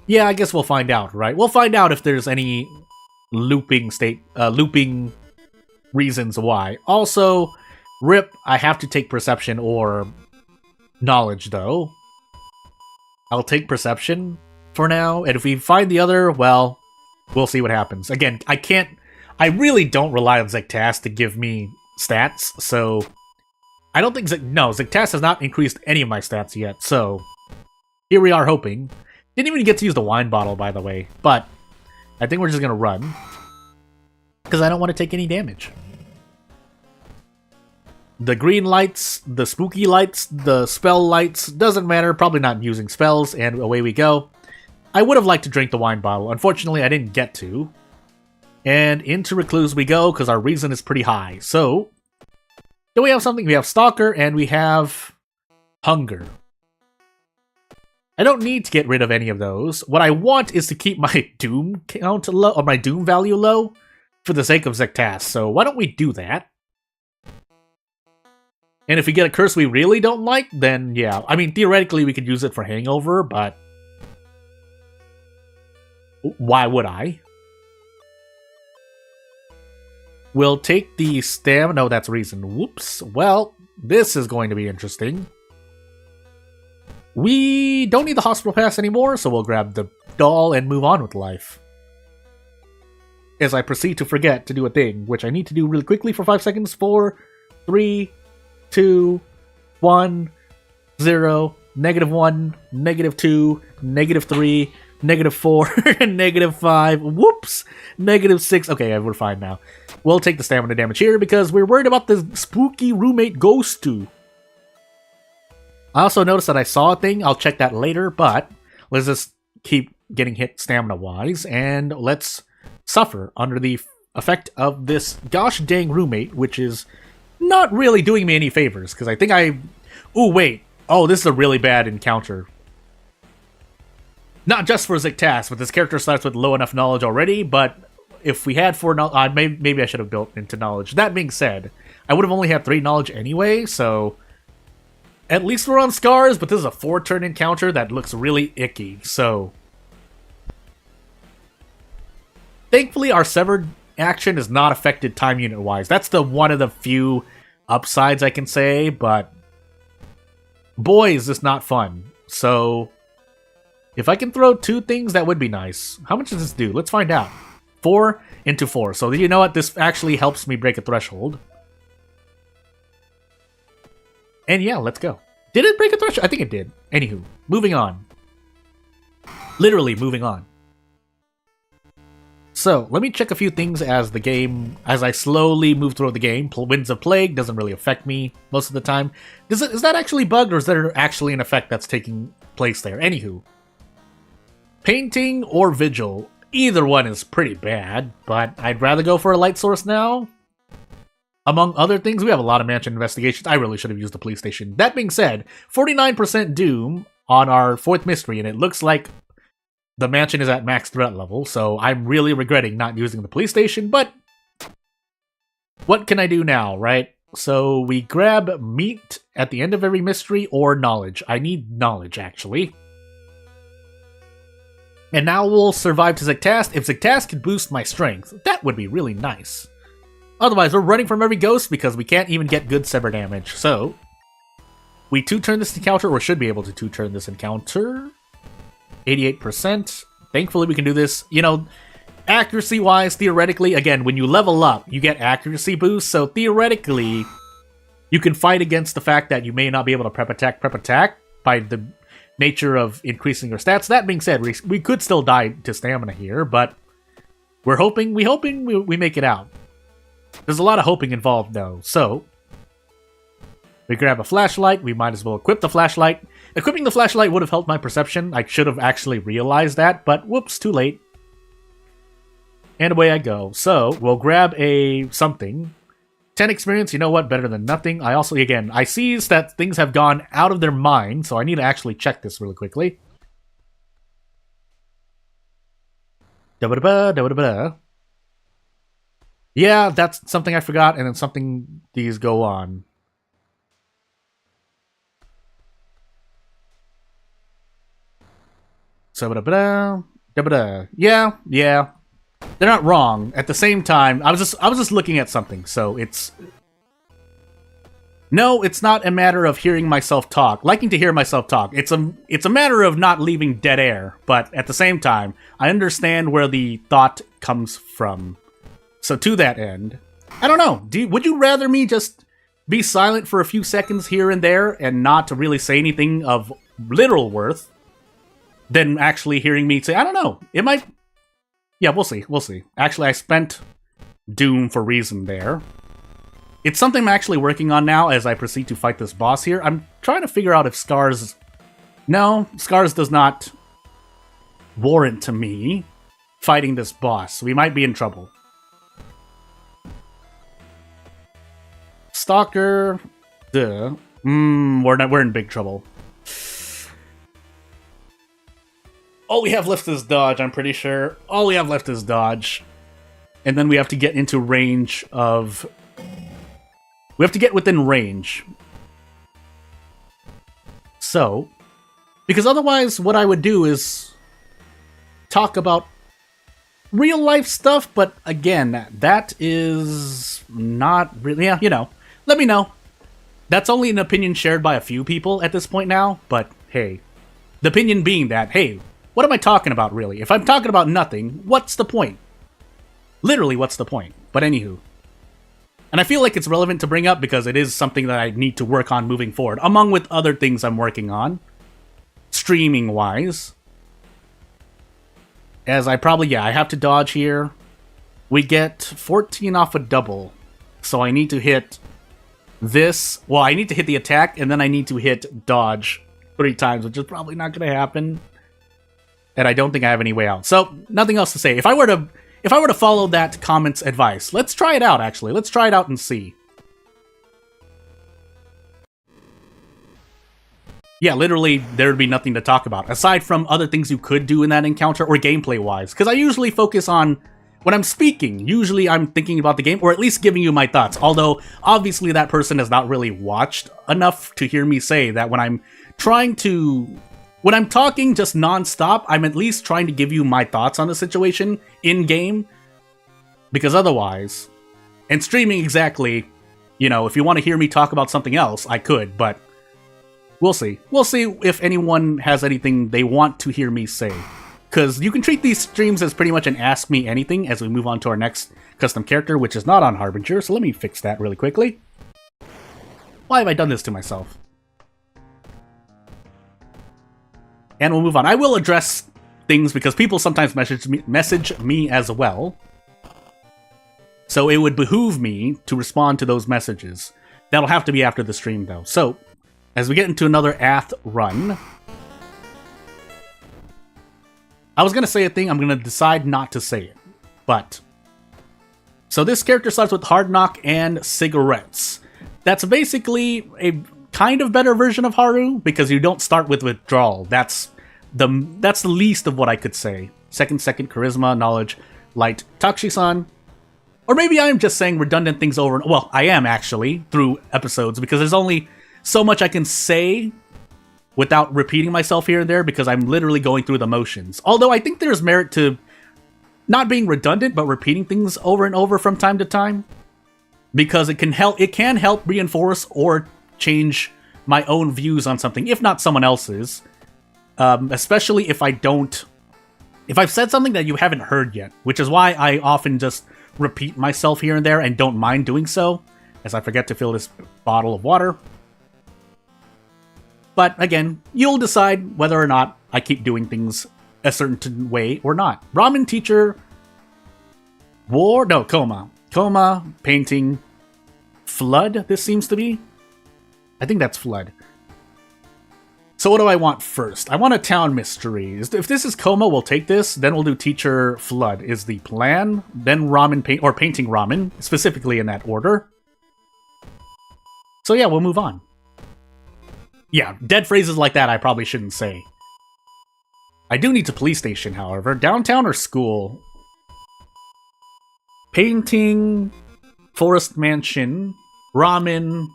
yeah, I guess we'll find out, right? We'll find out if there's any looping reasons why. Also, RIP, I have to take Perception or Knowledge, though. I'll take Perception for now, and if we find the other, well, we'll see what happens. Again, I really don't rely on Zektas to give me stats, so I don't think Zektas has not increased any of my stats yet, so here we are hoping. Didn't even get to use the wine bottle, by the way, but I think we're just gonna run, because I don't want to take any damage. The green lights, the spooky lights, the spell lights, doesn't matter, probably not using spells, and away we go. I would have liked to drink the wine bottle, unfortunately I didn't get to. And into Recluse we go, because our reason is pretty high, so... Do we have something? We have Stalker and we have Hunger. I don't need to get rid of any of those. What I want is to keep my Doom count low, or my Doom value low, for the sake of Zektas. So why don't we do that? And if we get a curse we really don't like, then yeah. I mean, theoretically we could use it for Hangover, but why would I? We'll take the stamina. No, that's reason. Whoops. Well, this is going to be interesting. We don't need the hospital pass anymore, so we'll grab the doll and move on with life. As I proceed to forget to do a thing, which I need to do really quickly for 5 seconds. 4, 3, 2, 1, 0, -1, -2, -3, -4, and -5. Whoops! -6. Okay, we're fine now. We'll take the stamina damage here because we're worried about the spooky roommate ghost too. I also noticed that I saw a thing. I'll check that later, but let's just keep getting hit stamina-wise, and let's suffer under the effect of this gosh dang roommate, which is not really doing me any favors, because I think Ooh, wait. Oh, this is a really bad encounter. Not just for Zektas, but this character starts with low enough knowledge already, but if we had 4 knowledge... maybe I should have built into knowledge. That being said, I would have only had 3 knowledge anyway, so... At least we're on Scars, but this is a 4-turn encounter that looks really icky, so... Thankfully, our Severed action is not affected time unit-wise. That's one of the few upsides I can say, but... Boy, is this not fun. So... If I can throw 2 things, that would be nice. How much does this do? Let's find out. 4 into 4. So you know what? This actually helps me break a threshold. And yeah, let's go. Did it break a threshold? I think it did. Anywho, moving on. Literally moving on. So, let me check a few things as I slowly move through the game. Winds of Plague doesn't really affect me most of the time. Is that actually bugged, or is there actually an effect that's taking place there? Anywho. Painting or Vigil. Either one is pretty bad, but I'd rather go for a light source now. Among other things, we have a lot of mansion investigations. I really should have used the police station. That being said, 49% Doom on our 4th mystery, and it looks like the mansion is at max threat level, so I'm really regretting not using the police station, but what can I do now, right? So we grab meat at the end of every mystery or knowledge. I need knowledge, actually. And now we'll survive to Zektas. If Zektas could boost my strength, that would be really nice. Otherwise, we're running from every ghost because we can't even get good Sever damage. So, we 2-turn this encounter, or should be able to 2-turn this encounter. 88%. Thankfully, we can do this. You know, accuracy-wise, theoretically, again, when you level up, you get accuracy boost. So, theoretically, you can fight against the fact that you may not be able to prep attack by the nature of increasing your stats. That being said, we could still die to stamina here, but we're hoping we make it out. There's a lot of hoping involved, though. So, we grab a flashlight. We might as well equip the flashlight. Equipping the flashlight would have helped my perception. I should have actually realized that, but whoops, too late. And away I go. So, we'll grab a something. 10 experience, you know what? Better than nothing. I also, again, I see that things have gone out of their mind, so I need to actually check this really quickly. Da-ba-da-ba, da-ba-da-ba. Yeah, that's something I forgot, and then something these go on. So, yeah. They're not wrong. At the same time, I was just looking at something, so it's... No, it's not a matter of hearing myself talk. Liking to hear myself talk. It's a matter of not leaving dead air, but at the same time, I understand where the thought comes from. So to that end, I don't know. Would you rather me just be silent for a few seconds here and there and not to really say anything of literal worth than actually hearing me say, I don't know. It might... Yeah, we'll see. Actually, I spent Doom for reason there. It's something I'm actually working on now as I proceed to fight this boss here. I'm trying to figure out if Scars... No, Scars does not warrant to me fighting this boss. We might be in trouble. Stalker. Duh. We're in big trouble. All we have left is dodge, I'm pretty sure. All we have left is dodge. And then we have to get into range of... We have to get within range. So, because otherwise what I would do is talk about real life stuff, but again, that is not really... Yeah, you know. Let me know. That's only an opinion shared by a few people at this point now, but hey. The opinion being that, hey, what am I talking about, really? If I'm talking about nothing, what's the point? Literally, what's the point? But anywho. And I feel like it's relevant to bring up because it is something that I need to work on moving forward, among with other things I'm working on, streaming-wise. As I probably, I have to dodge here. We get 14 off a double, so I need to hit this. Well, I need to hit the attack, and then I need to hit dodge 3 times, which is probably not going to happen. And I don't think I have any way out. So, nothing else to say. If I were to follow that comment's advice, let's try it out, actually. Let's try it out and see. Yeah, literally, there would be nothing to talk about, aside from other things you could do in that encounter, or gameplay-wise. Because I usually focus on, when I'm speaking, usually I'm thinking about the game, or at least giving you my thoughts. Although, obviously, that person has not really watched enough to hear me say that when I'm when I'm talking just non-stop, I'm at least trying to give you my thoughts on the situation in-game. Because otherwise, and streaming exactly, you know, if you want to hear me talk about something else, I could, but we'll see. We'll see if anyone has anything they want to hear me say. Because you can treat these streams as pretty much an Ask Me Anything as we move on to our next custom character, which is not on Harbinger, so let me fix that really quickly. Why have I done this to myself? And we'll move on. I will address things because people sometimes message me as well. So it would behoove me to respond to those messages. That'll have to be after the stream, though. So, as we get into another Ath run... I was going to say a thing, I'm going to decide not to say it. But... So this character starts with Hard Knock and Cigarettes. That's basically a kind of better version of Haru, because you don't start with Withdrawal. That's the least of what I could say. Second, Charisma, Knowledge, Light, Takshisan. Or maybe I'm just saying redundant things over and... Well, I am, actually, through episodes, because there's only so much I can say without repeating myself here and there, because I'm literally going through the motions. Although I think there's merit to not being redundant, but repeating things over and over from time to time. Because it can help reinforce or change my own views on something, if not someone else's. Especially if I've said something that you haven't heard yet, which is why I often just repeat myself here and there and don't mind doing so, as I forget to fill this bottle of water. But again, you'll decide whether or not I keep doing things a certain way or not. Ramen teacher, coma. Coma, painting, flood, this seems to be. I think that's flood. So what do I want first? I want a town mystery. If this is coma, we'll take this. Then we'll do teacher flood is the plan. Then ramen paint or painting ramen, specifically in that order. So yeah, we'll move on. Yeah, dead phrases like that I probably shouldn't say. I do need to police station, however. Downtown or school? Painting, forest mansion, ramen,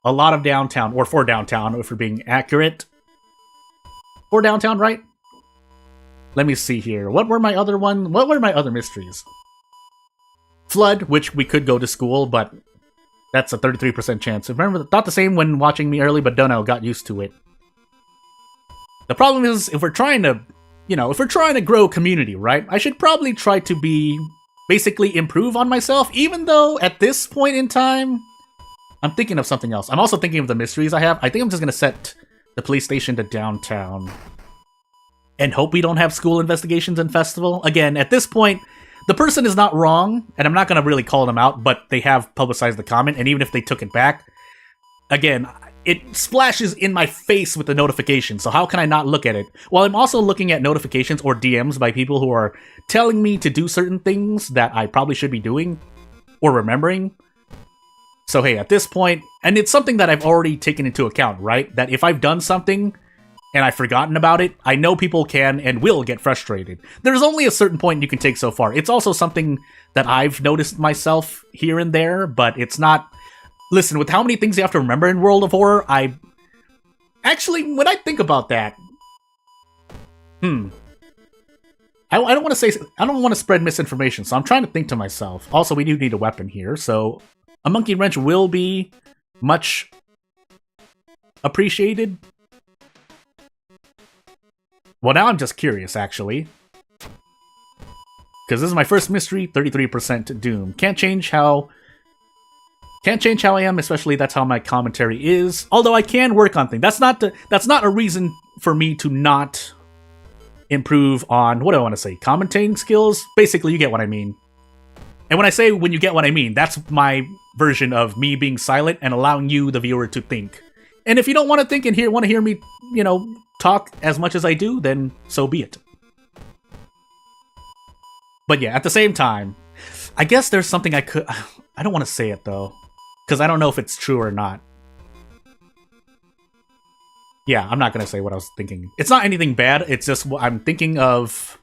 a lot of downtown, or for downtown if we're being accurate. For downtown, right? Let me see here. What were my other mysteries? Flood, which we could go to school, but that's a 33% chance. Remember, thought the same when watching me early, but don't know, got used to it. The problem is, if we're trying to grow a community, right? I should probably try to basically improve on myself, even though at this point in time, I'm thinking of something else. I'm also thinking of the mysteries I have. I think I'm just going to set the police station to downtown and hope we don't have school investigations and festival. Again, at this point, the person is not wrong, and I'm not going to really call them out, but they have publicized the comment, and even if they took it back, again, it splashes in my face with the notification, so how can I not look at it? While I'm also looking at notifications or DMs by people who are telling me to do certain things that I probably should be doing or remembering. So hey, at this point, and it's something that I've already taken into account, right? That if I've done something and I've forgotten about it, I know people can and will get frustrated. There's only a certain point you can take so far. It's also something that I've noticed myself here and there, but it's not... Listen, with how many things you have to remember in World of Horror, Actually, when I think about that... I don't want to say... I don't want to spread misinformation, so I'm trying to think to myself. Also, we do need a weapon here, so... A monkey wrench will be much appreciated. Well, now I'm just curious, actually. Because this is my first mystery, 33% doom. Can't change how I am, especially that's how my commentary is. Although I can work on things. That's not a reason for me to not improve on, what do I want to say, commentating skills? Basically, you get what I mean. And when I say when you get what I mean, that's my version of me being silent and allowing you, the viewer, to think. And if you don't want to think and want to hear me, talk as much as I do, then so be it. But yeah, at the same time, I guess there's something I don't want to say it, though. Because I don't know if it's true or not. Yeah, I'm not going to say what I was thinking. It's not anything bad, it's just what I'm thinking of...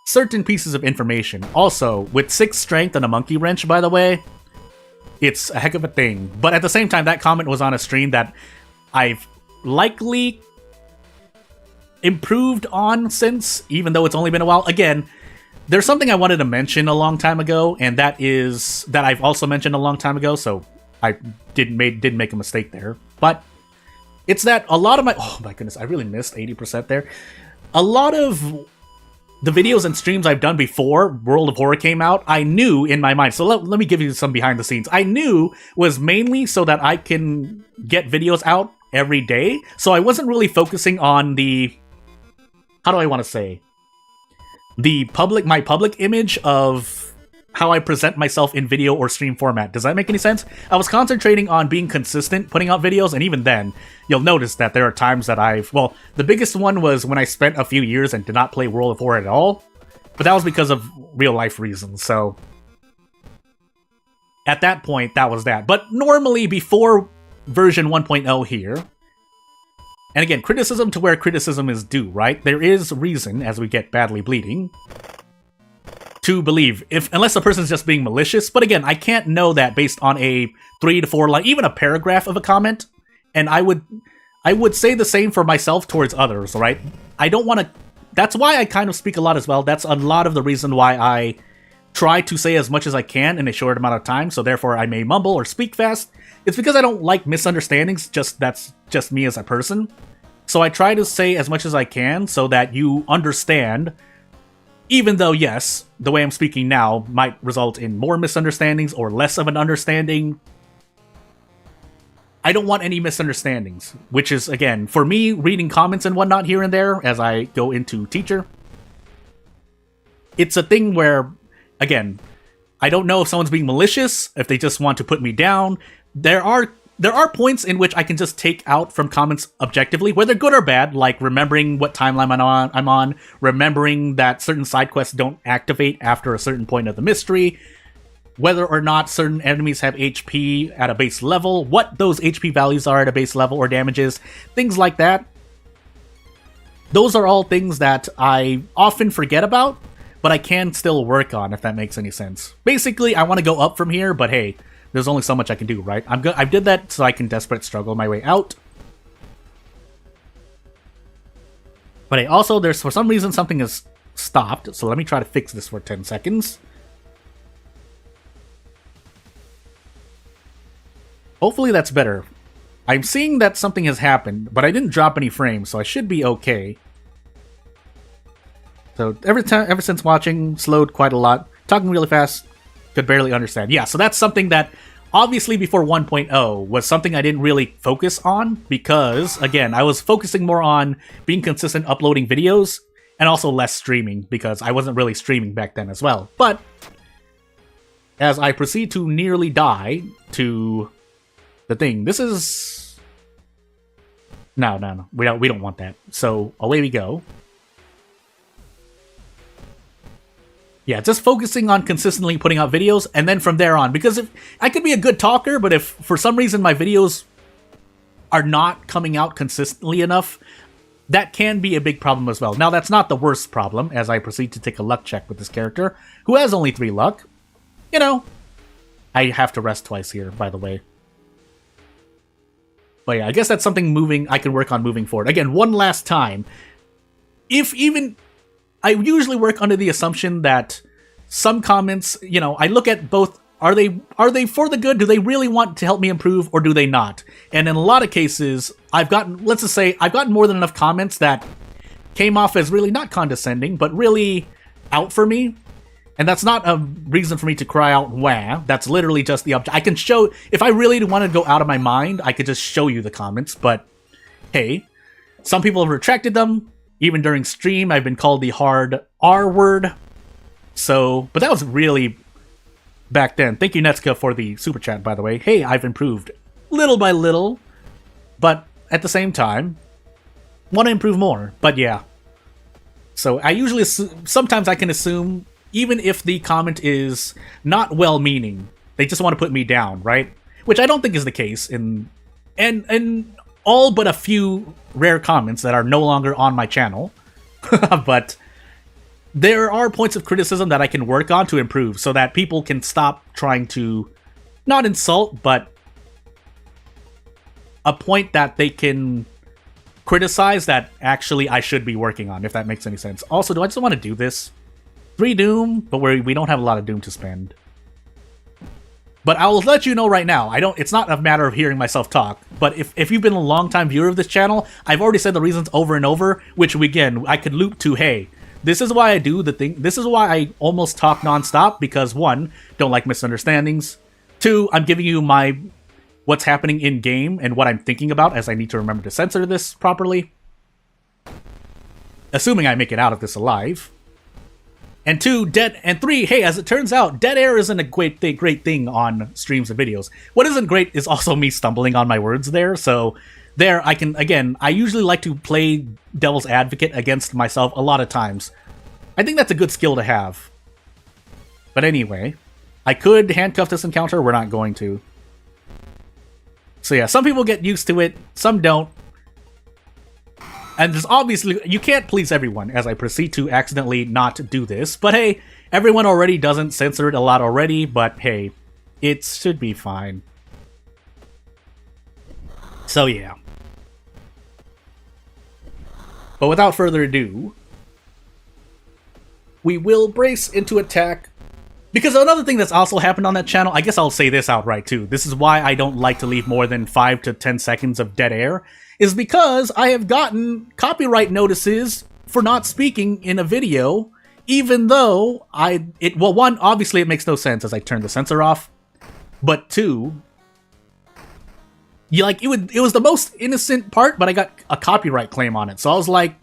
certain pieces of information. Also, with 6 strength and a monkey wrench, by the way, it's a heck of a thing. But at the same time, that comment was on a stream that I've likely improved on since, even though it's only been a while. Again, there's something I wanted to mention a long time ago, and that is that I've also mentioned a long time ago, so I didn't make a mistake there. But it's that a lot of my... Oh my goodness, I really missed 80% there. A lot of... the videos and streams I've done before World of Horror came out, I knew in my mind, so let me give you some behind the scenes, I knew was mainly so that I can get videos out every day, so I wasn't really focusing on the, how do I want to say, my public image of how I present myself in video or stream format. Does that make any sense? I was concentrating on being consistent, putting out videos, and even then, you'll notice that there are times that well, the biggest one was when I spent a few years and did not play World of Horror at all, but that was because of real-life reasons, so... At that point, that was that. But normally, before version 1.0 here, and again, criticism to where criticism is due, right? There is reason, as we get badly bleeding, to believe, unless a person's just being malicious. But again, I can't know that based on a 3 to 4 line, even a paragraph of a comment. And I would say the same for myself towards others, right? I don't want to... That's why I kind of speak a lot as well. That's a lot of the reason why I try to say as much as I can in a short amount of time, so therefore I may mumble or speak fast. It's because I don't like misunderstandings, that's just me as a person. So I try to say as much as I can so that you understand. Even though, yes, the way I'm speaking now might result in more misunderstandings or less of an understanding, I don't want any misunderstandings. Which is, again, for me, reading comments and whatnot here and there as I go into teacher, it's a thing where, again, I don't know if someone's being malicious, if they just want to put me down. There are points in which I can just take out from comments objectively, whether good or bad, like remembering what timeline I'm on, remembering that certain side quests don't activate after a certain point of the mystery, whether or not certain enemies have HP at a base level, what those HP values are at a base level or damages, things like that. Those are all things that I often forget about, but I can still work on, if that makes any sense. Basically, I want to go up from here, but hey, there's only so much I can do, right? I did that so I can desperate struggle my way out. But hey, also, there's for some reason something has stopped, so let me try to fix this for 10 seconds. Hopefully that's better. I'm seeing that something has happened, but I didn't drop any frames, so I should be okay. So ever since watching, slowed quite a lot. Talking really fast, could barely understand. Yeah, so that's something that, obviously before 1.0, was something I didn't really focus on, because, again, I was focusing more on being consistent uploading videos, and also less streaming, because I wasn't really streaming back then as well. But, as I proceed to nearly die to the thing, this is... No, we don't want that. So, away we go. Yeah, just focusing on consistently putting out videos, and then from there on, because if I could be a good talker, but if for some reason my videos are not coming out consistently enough, that can be a big problem as well. Now, that's not the worst problem, as I proceed to take a luck check with this character, who has only 3 luck. You know, I have to rest twice here, by the way. But yeah, I guess that's something I can work on moving forward. Again, one last time. I usually work under the assumption that some comments, you know, I look at both, are they for the good? Do they really want to help me improve, or do they not? And in a lot of cases, let's just say, I've gotten more than enough comments that came off as really not condescending, but really out for me. And that's not a reason for me to cry out, wah. That's literally just the object. I can show, if I really want to go out of my mind, I could just show you the comments, but hey, some people have retracted them. Even during stream, I've been called the hard R word. So, but that was really back then. Thank you, Netsuka, for the super chat, by the way. Hey, I've improved little by little, but at the same time, want to improve more. But yeah. So I usually, sometimes I can assume, even if the comment is not well-meaning, they just want to put me down, right? Which I don't think is the case in all but a few rare comments that are no longer on my channel. But there are points of criticism that I can work on to improve so that people can stop trying to not insult, but a point that they can criticize that actually I should be working on, if that makes any sense. Also, do I just want to do this? 3 Doom, but we don't have a lot of Doom to spend. But I will let you know right now, it's not a matter of hearing myself talk, but if you've been a long-time viewer of this channel, I've already said the reasons over and over, which again, I could loop to, hey, this is why I do the thing, this is why I almost talk non-stop, because 1, don't like misunderstandings, 2, I'm giving you what's happening in-game and what I'm thinking about, as I need to remember to censor this properly. Assuming I make it out of this alive. And 2, and 3, hey, as it turns out, dead air isn't a great thing on streams and videos. What isn't great is also me stumbling on my words there, so there I can, again, I usually like to play devil's advocate against myself a lot of times. I think that's a good skill to have. But anyway, I could handcuff this encounter, we're not going to. So yeah, some people get used to it, some don't. And there's obviously, you can't please everyone as I proceed to accidentally not do this. But hey, everyone already doesn't censor it a lot already, but hey, it should be fine. So yeah. But without further ado, we will brace into attack. Because another thing that's also happened on that channel, I guess I'll say this outright too. This is why I don't like to leave more than 5 to 10 seconds of dead air. Is because I have gotten copyright notices for not speaking in a video, even though well, 1, obviously it makes no sense as I turn the censor off, but 2, it was the most innocent part, but I got a copyright claim on it, so I was like,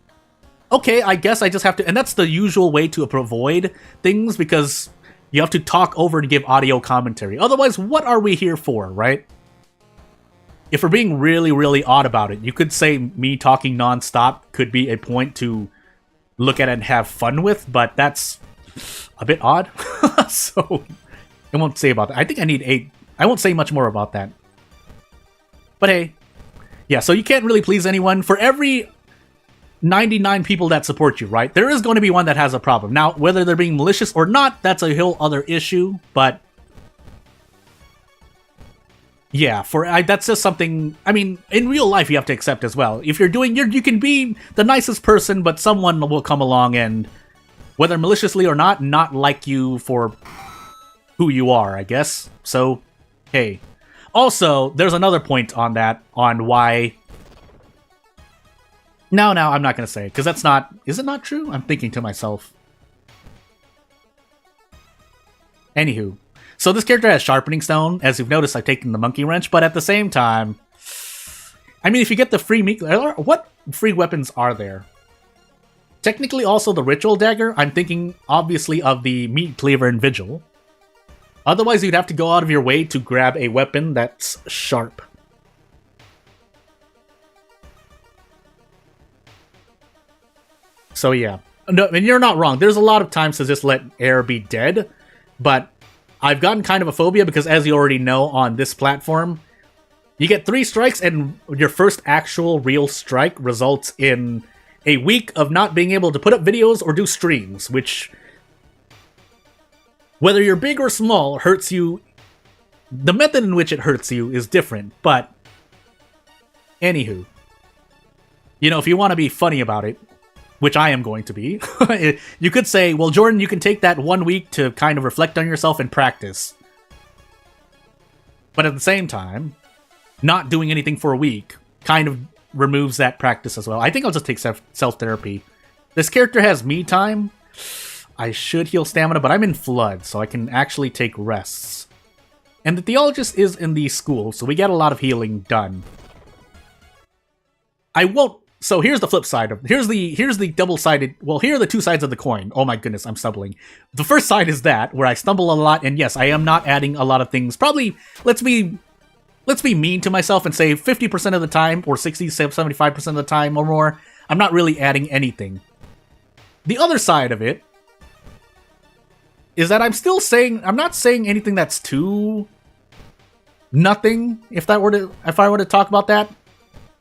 okay, I guess I just have to, and that's the usual way to avoid things, because you have to talk over and give audio commentary, otherwise what are we here for, right? If we're being really, really odd about it, you could say me talking non-stop could be a point to look at and have fun with, but that's a bit odd. So, I won't say about that. I think I need 8. I won't say much more about that. But hey, yeah, so you can't really please anyone. For every 99 people that support you, right, there is going to be one that has a problem. Now, whether they're being malicious or not, that's a whole other issue, but yeah, that's just something, I mean, in real life you have to accept as well. If you're doing, you can be the nicest person, but someone will come along and, whether maliciously or not like you for who you are, I guess. So, hey. Also, there's another point on that, on why... No, I'm not going to say it, because that's not... Is it not true? I'm thinking to myself. Anywho. So this character has Sharpening Stone. As you've noticed, I've taken the Monkey Wrench, but at the same time... I mean, if you get the free meat... What free weapons are there? Technically also the Ritual Dagger. I'm thinking, obviously, of the Meat Cleaver and Vigil. Otherwise, you'd have to go out of your way to grab a weapon that's sharp. So yeah. No, and you're not wrong. There's a lot of times to just let air be dead, but I've gotten kind of a phobia because, as you already know, on this platform, you get 3 strikes, and your first actual real strike results in a week of not being able to put up videos or do streams, which, whether you're big or small, hurts you. The method in which it hurts you is different, but anywho, you know, if you want to be funny about it, which I am going to be, you could say, well, Jordan, you can take that 1 week to kind of reflect on yourself and practice. But at the same time, not doing anything for a week kind of removes that practice as well. I think I'll just take self-therapy. This character has me time. I should heal stamina, but I'm in Flood, so I can actually take rests. And the Theologist is in the school, so we get a lot of healing done. I won't... So here's the flip side of... Here's the double-sided... Well, here are the 2 sides of the coin. Oh my goodness, I'm stumbling. The first side is that, where I stumble a lot, and yes, I am not adding a lot of things. Probably, let's be mean to myself and say 50% of the time, or 60, 75% of the time or more, I'm not really adding anything. The other side of it is that I'm not saying anything that's too nothing, if I were to talk about that.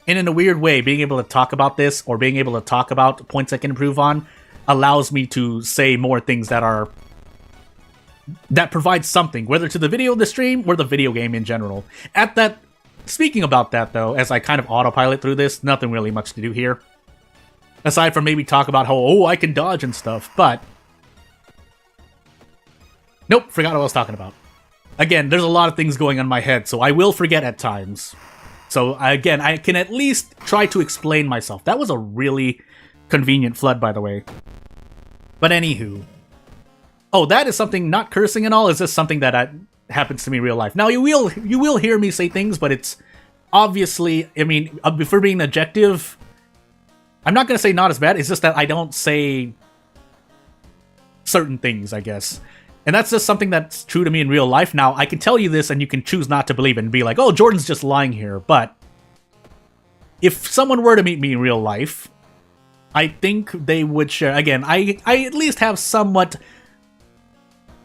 And in a weird way, being able to talk about this, or being able to talk about points I can improve on, allows me to say more things that provide something, whether to the video, the stream, or the video game in general. Speaking about that, though, as I kind of autopilot through this, nothing really much to do here. Aside from maybe talk about how, I can dodge and stuff, but... Nope, forgot what I was talking about. Again, there's a lot of things going on in my head, so I will forget at times. So, again, I can at least try to explain myself. That was a really convenient flood, by the way. But anywho. Oh, that is something, not cursing and all, is just something that happens to me in real life. Now, you will hear me say things, but it's obviously, I mean, if we're being objective, I'm not going to say not as bad, it's just that I don't say certain things, I guess. And that's just something that's true to me in real life. Now, I can tell you this and you can choose not to believe it and be like, oh, Jordan's just lying here. But if someone were to meet me in real life, I think they would share. Again, I at least have somewhat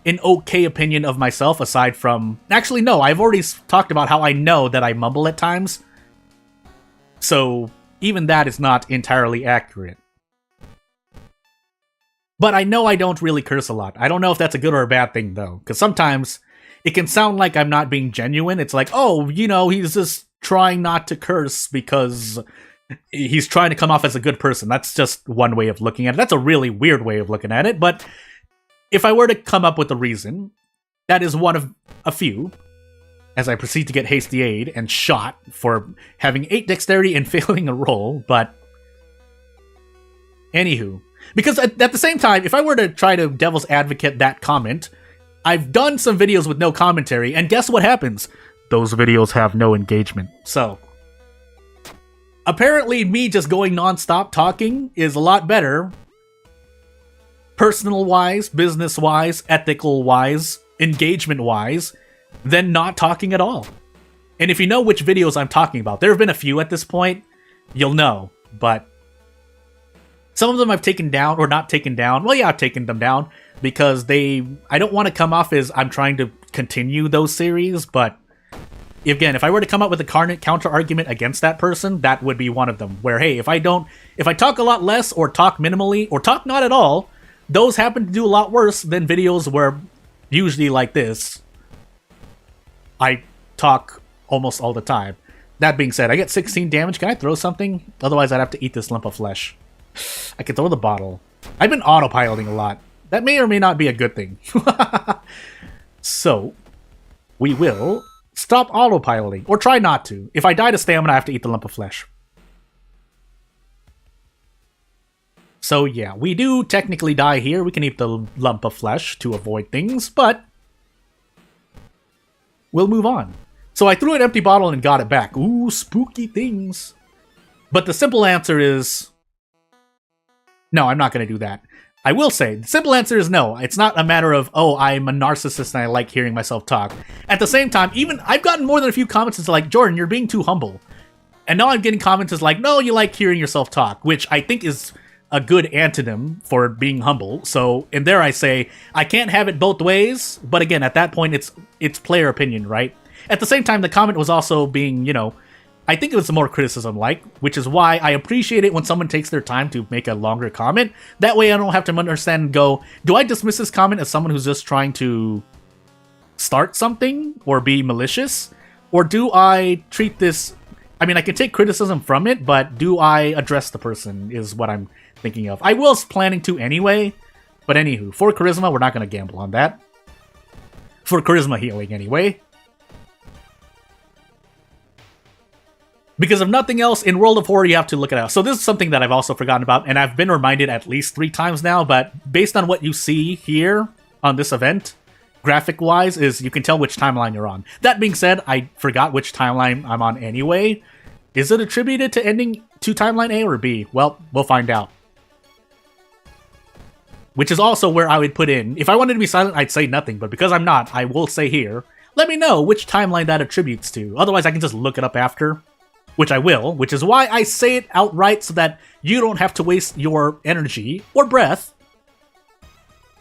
an okay opinion of myself aside from... Actually, no, I've already talked about how I know that I mumble at times. So even that is not entirely accurate. But I know I don't really curse a lot. I don't know if that's a good or a bad thing, though. Because sometimes it can sound like I'm not being genuine. It's like, oh, you know, he's just trying not to curse because he's trying to come off as a good person. That's just one way of looking at it. That's a really weird way of looking at it. But if I were to come up with a reason, that is one of a few. As I proceed to get hasty aid and shot for having 8 dexterity and failing a roll. But anywho. Because at the same time, if I were to try to devil's advocate that comment, I've done some videos with no commentary, and guess what happens? Those videos have no engagement. So, apparently me just going non-stop talking is a lot better, personal-wise, business-wise, ethical-wise, engagement-wise, than not talking at all. And if you know which videos I'm talking about, there have been a few at this point, you'll know, but... Some of them I've taken down, or not taken down. Well, yeah, I've taken them down, because I don't want to come off as I'm trying to continue those series, but again, if I were to come up with a counter-argument against that person, that would be one of them, where, hey, if I talk a lot less, or talk minimally, or talk not at all, those happen to do a lot worse than videos where, usually like this, I talk almost all the time. That being said, I get 16 damage. Can I throw something? Otherwise, I'd have to eat this lump of flesh. I can throw the bottle. I've been autopiloting a lot. That may or may not be a good thing. So, we will stop autopiloting. Or try not to. If I die to stamina, I have to eat the lump of flesh. So yeah, we do technically die here. We can eat the lump of flesh to avoid things, but we'll move on. So I threw an empty bottle and got it back. Ooh, spooky things. But the simple answer is... No, I'm not going to do that. I will say, the simple answer is no. It's not a matter of, oh, I'm a narcissist and I like hearing myself talk. At the same time, even I've gotten more than a few comments that's like, Jordan, you're being too humble. And now I'm getting comments that's like, no, you like hearing yourself talk, which I think is a good antonym for being humble. So in there I say, I can't have it both ways, but again, at that point, it's player opinion, right? At the same time, the comment was also being, I think it was more criticism-like, which is why I appreciate it when someone takes their time to make a longer comment. That way I don't have to understand and go, do I dismiss this comment as someone who's just trying to start something or be malicious? Or do I treat this... I mean, I can take criticism from it, but do I address the person is what I'm thinking of. I was planning to anyway, but anywho, for charisma, we're not going to gamble on that. For charisma healing anyway. Because if nothing else, in World of Horror, you have to look it up. So this is something that I've also forgotten about, and I've been reminded at least 3 times now, but based on what you see here on this event, graphic-wise, is you can tell which timeline you're on. That being said, I forgot which timeline I'm on anyway. Is it attributed to ending to timeline A or B? Well, we'll find out. Which is also where I would put in. If I wanted to be silent, I'd say nothing, but because I'm not, I will say here. Let me know which timeline that attributes to. Otherwise, I can just look it up after. Which I will, which is why I say it outright so that you don't have to waste your energy, or breath,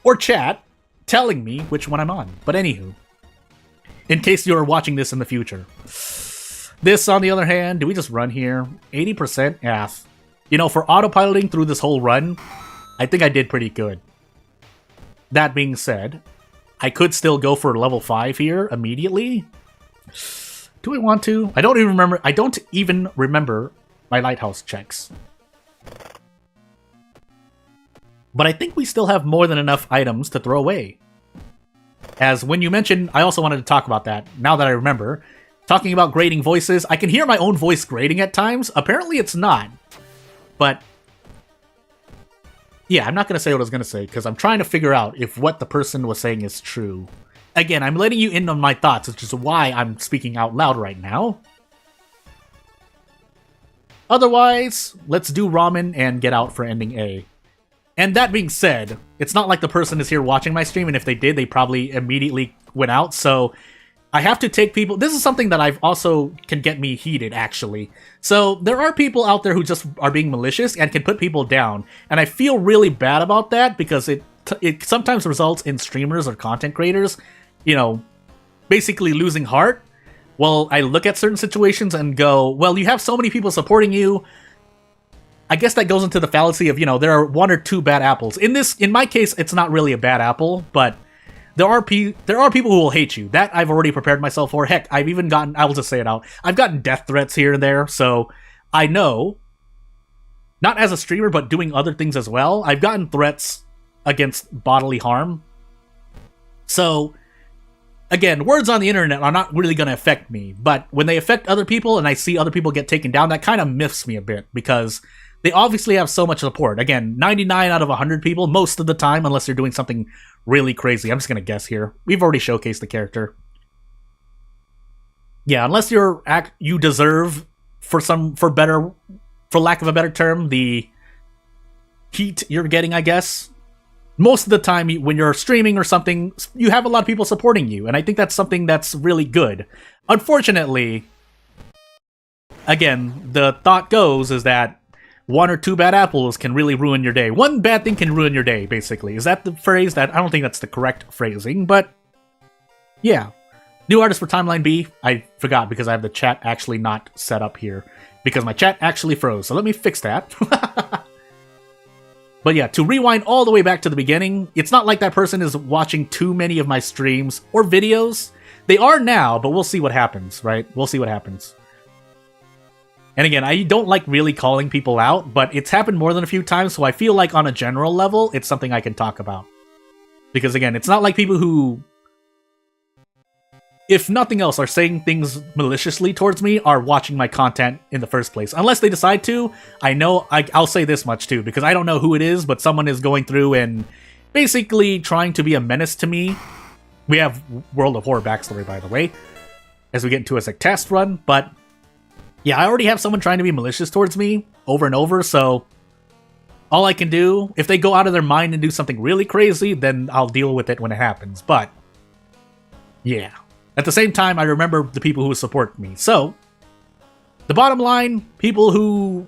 or chat, telling me which one I'm on. But anywho, in case you're watching this in the future. This, on the other hand, do we just run here? 80%? Yeah. For autopiloting through this whole run, I think I did pretty good. That being said, I could still go for level 5 here immediately. Do I want to? I don't even remember my lighthouse checks. But I think we still have more than enough items to throw away. As when you mentioned, I also wanted to talk about that, now that I remember. Talking about grading voices, I can hear my own voice grading at times. Apparently it's not. But yeah, I'm not going to say what I was going to say, because I'm trying to figure out if what the person was saying is true. Again, I'm letting you in on my thoughts, which is why I'm speaking out loud right now. Otherwise, let's do ramen and get out for ending A. And that being said, it's not like the person is here watching my stream, and if they did, they probably immediately went out, so I have to take people... This is something that I've also can get me heated, actually. So, there are people out there who just are being malicious and can put people down, and I feel really bad about that, because it sometimes results in streamers or content creators basically losing heart. Well, I look at certain situations and go, well, you have so many people supporting you. I guess that goes into the fallacy of, there are 1 or 2 bad apples. In my case, it's not really a bad apple, but there are people who will hate you. That I've already prepared myself for. Heck, I've even gotten, I will just say it out, I've gotten death threats here and there, so I know, not as a streamer, but doing other things as well, I've gotten threats against bodily harm. So, again, words on the internet are not really going to affect me, but when they affect other people and I see other people get taken down, that kind of miffs me a bit, because they obviously have so much support. Again, 99 out of 100 people, most of the time, unless you're doing something really crazy. I'm just going to guess here. We've already showcased the character. Yeah, unless you deserve, for lack of a better term, the heat you're getting, I guess. Most of the time, when you're streaming or something, you have a lot of people supporting you, and I think that's something that's really good. Unfortunately, again, the thought goes is that 1 or 2 bad apples can really ruin your day. One bad thing can ruin your day, basically. Is that the phrase? I don't think that's the correct phrasing, but yeah. New artist for Timeline B, I forgot because I have the chat actually not set up here, because my chat actually froze, so let me fix that. But yeah, to rewind all the way back to the beginning, it's not like that person is watching too many of my streams or videos. They are now, but we'll see what happens, right? We'll see what happens. And again, I don't like really calling people out, but it's happened more than a few times, so I feel like on a general level, it's something I can talk about. Because again, it's not like people who, if nothing else, are saying things maliciously towards me are watching my content in the first place. Unless they decide to, I know, I'll say this much too, because I don't know who it is, but someone is going through and basically trying to be a menace to me. We have World of Horror backstory, by the way, as we get into a test run, but yeah, I already have someone trying to be malicious towards me over and over, so all I can do, if they go out of their mind and do something really crazy, then I'll deal with it when it happens, but yeah. At the same time, I remember the people who support me. So, the bottom line, people who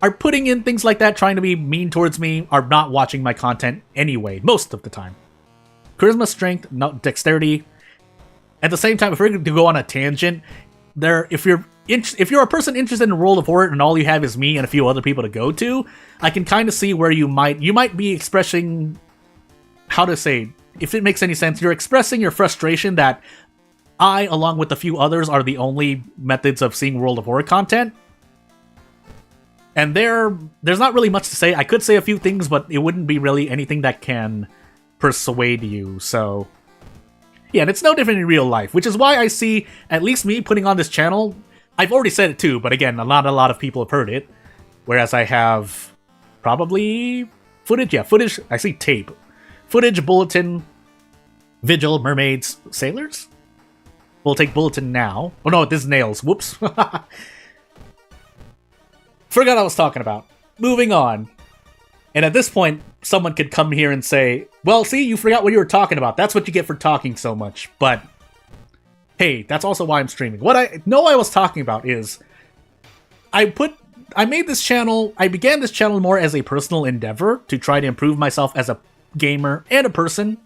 are putting in things like that, trying to be mean towards me, are not watching my content anyway, most of the time. Charisma, strength, dexterity. At the same time, if we're going to go on a tangent, if you're a person interested in World of Horror and all you have is me and a few other people to go to, I can kind of see where you might be expressing, how to say, if it makes any sense, you're expressing your frustration that I, along with a few others, are the only methods of seeing World of Horror content. And there's not really much to say. I could say a few things, but it wouldn't be really anything that can persuade you. So, yeah, and it's no different in real life, which is why I see, at least me putting on this channel, I've already said it too, but again, not a lot of people have heard it. Whereas I have probably footage. Yeah, footage. I see tape. Footage, bulletin, vigil, mermaids, sailors? We'll take bulletin now. Oh no, this is nails. Whoops. Forgot I was talking about. Moving on. And at this point, someone could come here and say, well, see, you forgot what you were talking about. That's what you get for talking so much. But, hey, that's also why I'm streaming. What I know I was talking about is, I began this channel more as a personal endeavor to try to improve myself as a gamer and a person.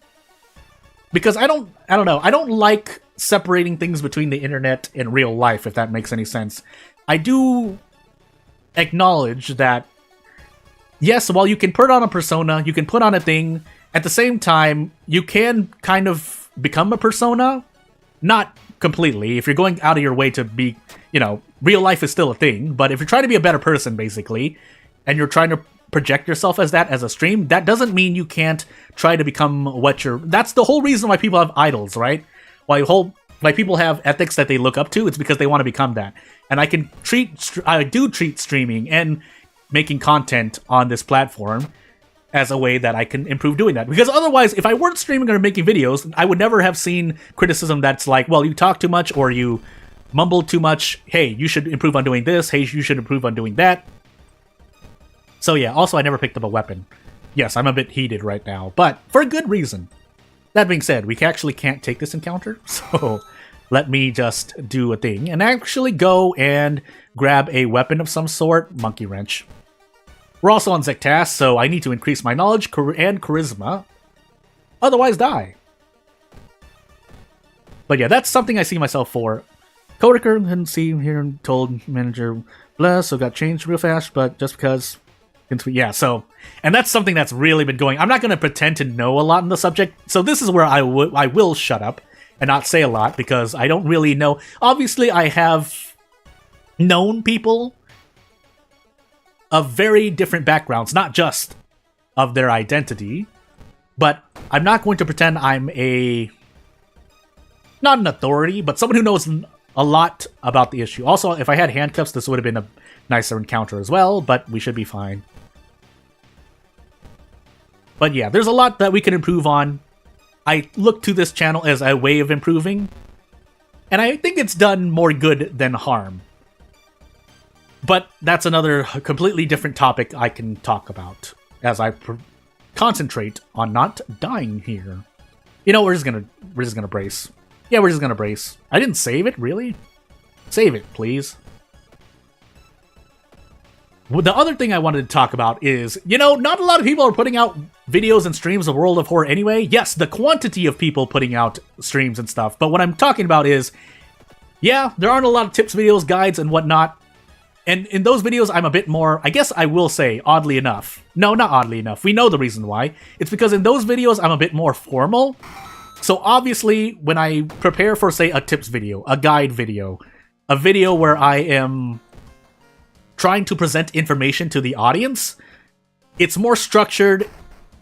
Because I don't know, I don't like separating things between the internet and real life, if that makes any sense. I do acknowledge that, yes, while you can put on a persona, you can put on a thing, at the same time, you can kind of become a persona. Not completely. If you're going out of your way to be, real life is still a thing, but if you're trying to be a better person, basically, and you're trying to project yourself as that as a stream, that doesn't mean you can't try to become what you're... That's the whole reason why people have idols, right? Why people have ethics that they look up to, it's because they want to become that. And I do treat streaming and making content on this platform as a way that I can improve doing that. Because otherwise, if I weren't streaming or making videos, I would never have seen criticism that's like, well, you talk too much or you mumble too much. Hey, you should improve on doing this. Hey, you should improve on doing that. So yeah, also I never picked up a weapon. Yes, I'm a bit heated right now, but for a good reason. That being said, we actually can't take this encounter, so let me just do a thing and actually go and grab a weapon of some sort. Monkey wrench. We're also on Zektas, so I need to increase my knowledge and charisma. Otherwise, die. But yeah, that's something I see myself for. Coworker, didn't see here and told manager, blah, so got changed real fast, but just because... Yeah, so... And that's something that's really been going... I'm not going to pretend to know a lot on the subject, so this is where I will shut up and not say a lot, because I don't really know... Obviously, I have known people of very different backgrounds, not just of their identity, but I'm not going to pretend I'm not an authority, but someone who knows a lot about the issue. Also, if I had handcuffs, this would have been a nicer encounter as well, but we should be fine. But yeah, there's a lot that we can improve on. I look to this channel as a way of improving, and I think it's done more good than harm. But that's another completely different topic I can talk about as I concentrate on not dying here. You know, we're just gonna brace. Yeah, we're just gonna brace. I didn't save it, really? Save it, please. Well, the other thing I wanted to talk about is, not a lot of people are putting out videos and streams of World of Horror anyway. Yes, the quantity of people putting out streams and stuff, but what I'm talking about is, yeah, there aren't a lot of tips videos, guides, and whatnot. And in those videos, I'm a bit more, I guess I will say, oddly enough. No, not oddly enough. We know the reason why. It's because in those videos, I'm a bit more formal. So obviously, when I prepare for, say, a tips video, a guide video, a video where I am trying to present information to the audience, it's more structured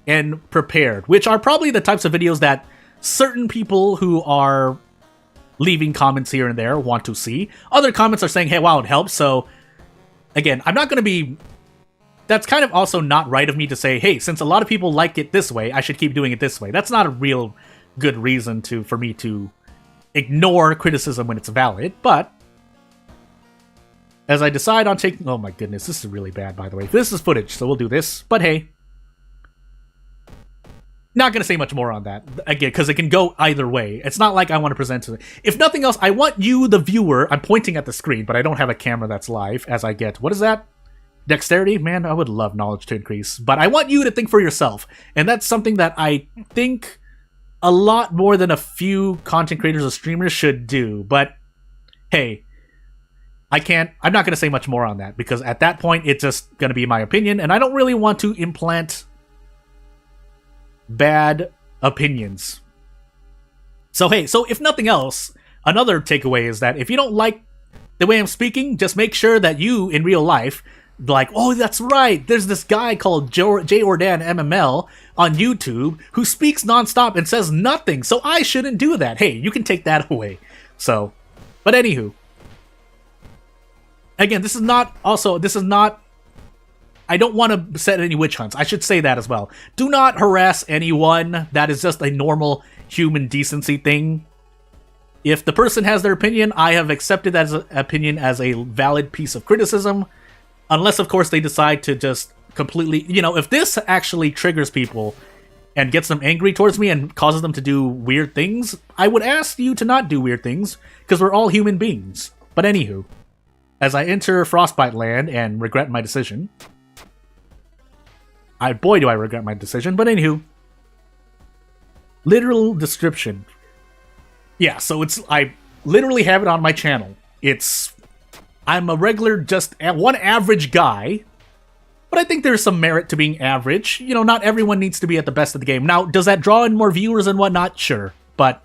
and prepared, which are probably the types of videos that certain people who are leaving comments here and there want to see. Other comments are saying, hey, wow, it helps. So, again, I'm not going to be... That's kind of also not right of me to say, hey, since a lot of people like it this way, I should keep doing it this way. That's not a real good reason for me to ignore criticism when it's valid, but as I decide on taking... Oh my goodness, this is really bad, by the way. This is footage, so we'll do this. But hey. Not going to say much more on that. Again, because it can go either way. It's not like I want to present to it. If nothing else, I want you, the viewer... I'm pointing at the screen, but I don't have a camera that's live as I get... What is that? Dexterity, man, I would love knowledge to increase, but I want you to think for yourself, and that's something that I think a lot more than a few content creators or streamers should do. But hey, I'm not going to say much more on that, because at that point it's just going to be my opinion, and I don't really want to implant bad opinions. So hey, so if nothing else, another takeaway is that if you don't like the way I'm speaking, just make sure that you, in real life, like, oh, that's right, there's this guy called J. Ordan MML on YouTube who speaks nonstop and says nothing, so I shouldn't do that. Hey, you can take that away. So, but anywho, again, this is not, I don't want to set any witch hunts. I should say that as well. Do not harass anyone. That is just a normal human decency thing. If the person has their opinion, I have accepted that opinion as a valid piece of criticism. Unless, of course, they decide to just completely... if this actually triggers people and gets them angry towards me and causes them to do weird things, I would ask you to not do weird things, because we're all human beings. But anywho, as I enter Frostbite Land and regret my decision... boy, do I regret my decision, but anywho... Literal description. Yeah, so I literally have it on my channel. I'm a regular, just one average guy, but I think there's some merit to being average. Not everyone needs to be at the best of the game. Now, does that draw in more viewers and whatnot? Sure, but...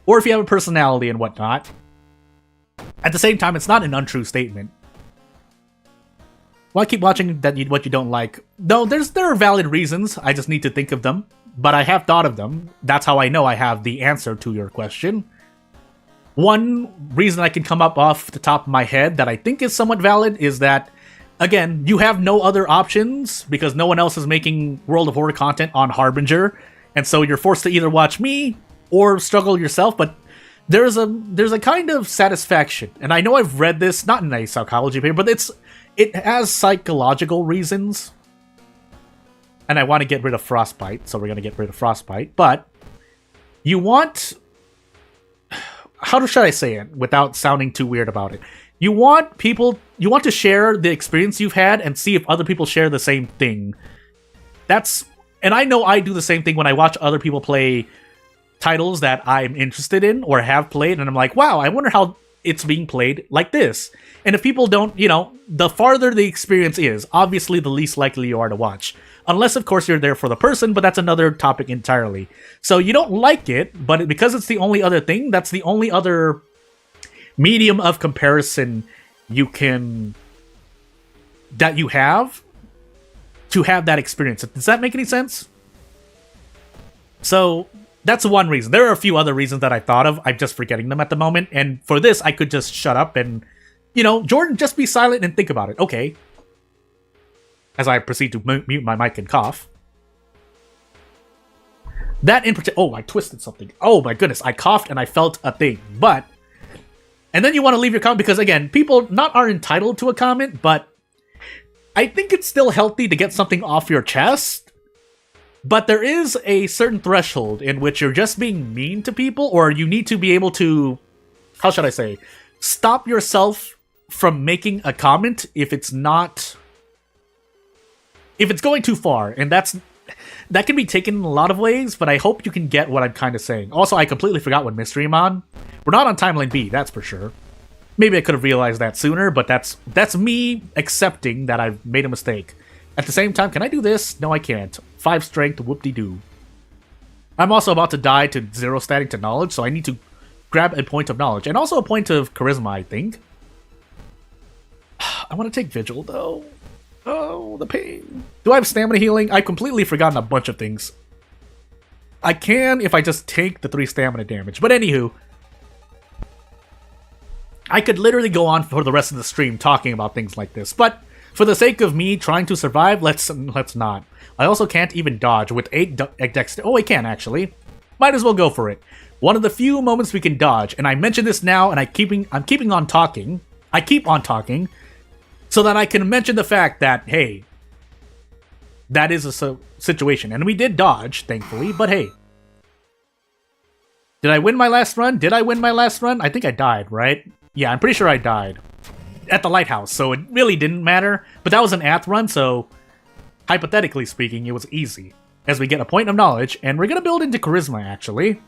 Or if you have a personality and whatnot. At the same time, it's not an untrue statement. Well, I keep watching what you don't like. No, there are valid reasons, I just need to think of them. But I have thought of them. That's how I know I have the answer to your question. One reason I can come up off the top of my head that I think is somewhat valid is that, again, you have no other options because no one else is making World of Horror content on Harbinger, and so you're forced to either watch me or struggle yourself, but there's a kind of satisfaction. And I know I've read this, not in a psychology paper, but it has psychological reasons. And I want to get rid of Frostbite, so we're going to get rid of Frostbite. But you want... How should I say it without sounding too weird about it? You want to share the experience you've had and see if other people share the same thing. And I know I do the same thing when I watch other people play titles that I'm interested in or have played, and I'm like, wow, I wonder how it's being played like this. And if people don't, the farther the experience is, obviously the least likely you are to watch. Unless, of course, you're there for the person, but that's another topic entirely. So you don't like it, but because it's the only other thing, that's the only other medium of comparison that you have to have that experience. Does that make any sense? So that's one reason. There are a few other reasons that I thought of. I'm just forgetting them at the moment. And for this, I could just shut up and, Jordan, just be silent and think about it. Okay. As I proceed to mute my mic and cough. That in particular... Oh, I twisted something. Oh my goodness, I coughed and I felt a thing. But... And then you want to leave your comment because, again, people are entitled to a comment, but I think it's still healthy to get something off your chest. But there is a certain threshold in which you're just being mean to people, or you need to be able to... How should I say? Stop yourself from making a comment if it's not... If it's going too far, and that can be taken in a lot of ways, but I hope you can get what I'm kind of saying. Also, I completely forgot what mystery I'm on. We're not on Timeline B, that's for sure. Maybe I could have realized that sooner, but that's me accepting that I've made a mistake. At the same time, can I do this? No, I can't. 5 strength, whoop-de-doo. I'm also about to die to 0 static to knowledge, so I need to grab a point of knowledge. And also a point of charisma, I think. I want to take Vigil, though. Oh, the pain. Do I have stamina healing? I've completely forgotten a bunch of things. I can if I just take the 3 stamina damage. But anywho, I could literally go on for the rest of the stream talking about things like this. But for the sake of me trying to survive, let's not. I also can't even dodge with 8 dexterity. Oh, I can actually. Might as well go for it. One of the few moments we can dodge, and I mention this now, and I'm keeping on talking. I keep on talking. So that I can mention the fact that, hey, that is a situation. And we did dodge, thankfully, but hey. Did I win my last run? Did I win my last run? I think I died, right? Yeah, I'm pretty sure I died. at the lighthouse, so it really didn't matter. But that was an Ath run, so hypothetically speaking, it was easy. As we get a point of knowledge, and we're going to build into charisma, actually.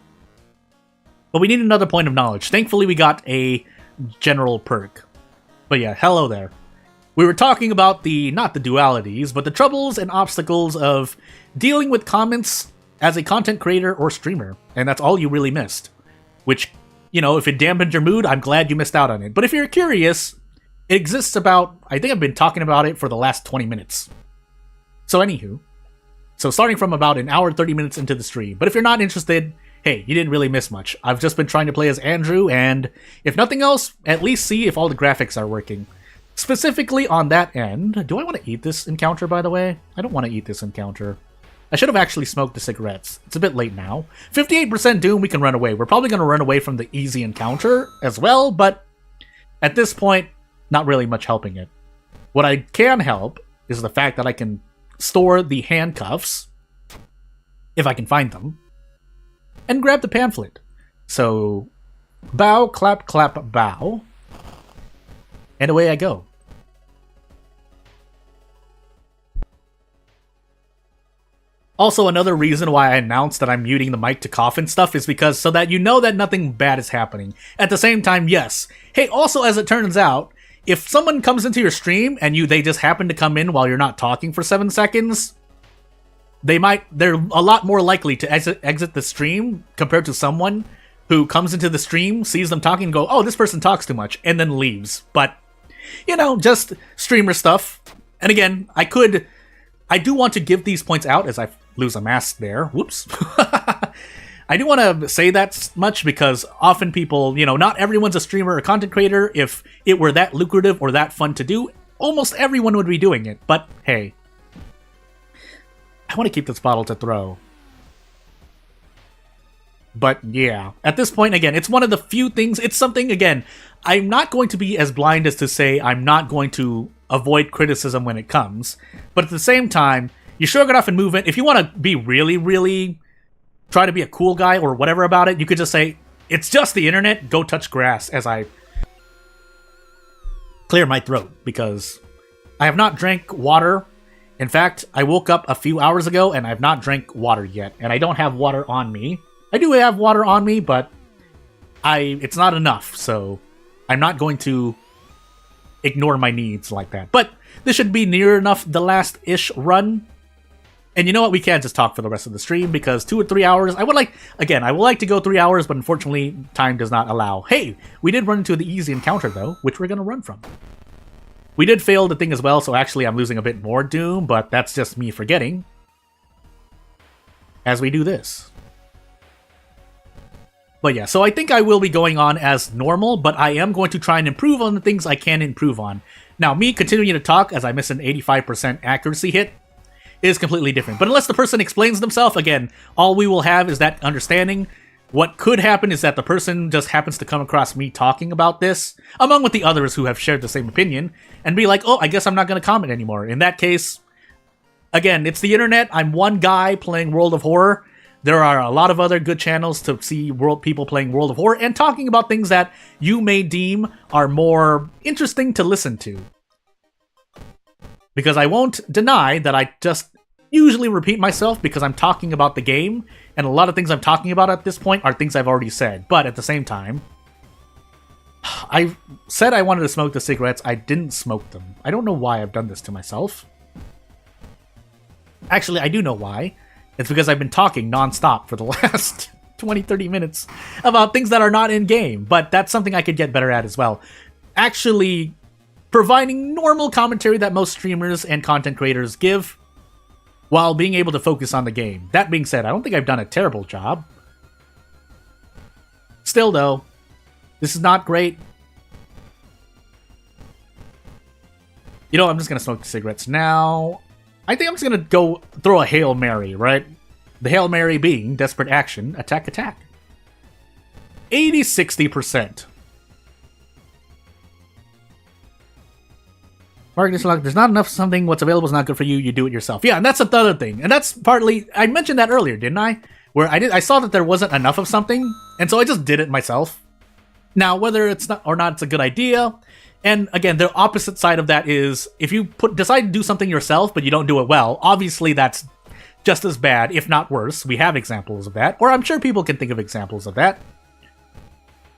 But we need another point of knowledge. Thankfully, we got a general perk. But yeah, hello there. We were talking about not the dualities, but the troubles and obstacles of dealing with comments as a content creator or streamer. And that's all you really missed. Which, you know, if it dampened your mood, I'm glad you missed out on it. But if you're curious, it exists about, I think I've been talking about it for the last 20 minutes. So anywho, so starting from about an hour 30 minutes into the stream. But if you're not interested, hey, you didn't really miss much. I've just been trying to play as Andrew, and if nothing else, at least see if all the graphics are working. Specifically on that end, do I want to eat this encounter, by the way? I don't want to eat this encounter. I should have actually smoked the cigarettes. It's a bit late now. 58% Doom, we can run away. We're probably going to run away from the easy encounter as well, but at this point, not really much helping it. What I can help is the fact that I can store the handcuffs, if I can find them, and grab the pamphlet. So, bow, clap, clap, bow. And away I go. Also, another reason why I announced that I'm muting the mic to cough and stuff is because so that you know that nothing bad is happening. At the same time, yes. Hey, also, as it turns out, if someone comes into your stream and they just happen to come in while you're not talking for 7 seconds, they're a lot more likely to exit the stream compared to someone who comes into the stream, sees them talking, and go, oh, this person talks too much, and then leaves. But you know, just streamer stuff. And again, I do want to give these points out as I lose a mask there. Whoops. I do want to say that much because often people, you know, not everyone's a streamer or content creator. If it were that lucrative or that fun to do, almost everyone would be doing it. But hey, I want to keep this bottle to throw. But yeah, at this point, again, it's one of the few things, it's something, again, I'm not going to be as blind as to say I'm not going to avoid criticism when it comes. But at the same time, you shrug it off and move it. If you want to be really, really try to be a cool guy or whatever about it, you could just say, it's just the internet, go touch grass, as I clear my throat, because I have not drank water. In fact, I woke up a few hours ago and I've not drank water yet, and I don't have water on me. I do have water on me, but it's not enough, so I'm not going to ignore my needs like that. But this should be near enough the last-ish run. And you know what? We can't just talk for the rest of the stream, because 2 or 3 hours, I would like to go 3 hours, but unfortunately, time does not allow. Hey, we did run into the easy encounter, though, which we're going to run from. We did fail the thing as well, so actually I'm losing a bit more Doom, but that's just me forgetting as we do this. But yeah, so I think I will be going on as normal, but I am going to try and improve on the things I can improve on. Now, me continuing to talk as I miss an 85% accuracy hit is completely different. But unless the person explains themselves, again, all we will have is that understanding. What could happen is that the person just happens to come across me talking about this, among with the others who have shared the same opinion, and be like, oh, I guess I'm not going to comment anymore. In that case, again, it's the internet. I'm one guy playing World of Horror. There are a lot of other good channels to see people playing World of Horror and talking about things that you may deem are more interesting to listen to. Because I won't deny that I just usually repeat myself because I'm talking about the game, and a lot of things I'm talking about at this point are things I've already said. But at the same time, I said I wanted to smoke the cigarettes. I didn't smoke them. I don't know why I've done this to myself. Actually, I do know why. It's because I've been talking non-stop for the last 20-30 minutes about things that are not in-game, but that's something I could get better at as well. Actually, providing normal commentary that most streamers and content creators give, while being able to focus on the game. That being said, I don't think I've done a terrible job. Still, though, this is not great. You know, I'm just going to smoke the cigarettes now. I think I'm just going to go throw a Hail Mary, right? The Hail Mary being desperate action, attack, attack. 80-60%. Marketing slug, there's not enough something, what's available is not good for you, you do it yourself. Yeah, and that's the other thing. And that's partly, I mentioned that earlier, didn't I? Where I saw that there wasn't enough of something, and so I just did it myself. Now, whether it's not or not it's a good idea And again, the opposite side of that is if you decide to do something yourself, but you don't do it well, obviously that's just as bad, if not worse. We have examples of that, or I'm sure people can think of examples of that.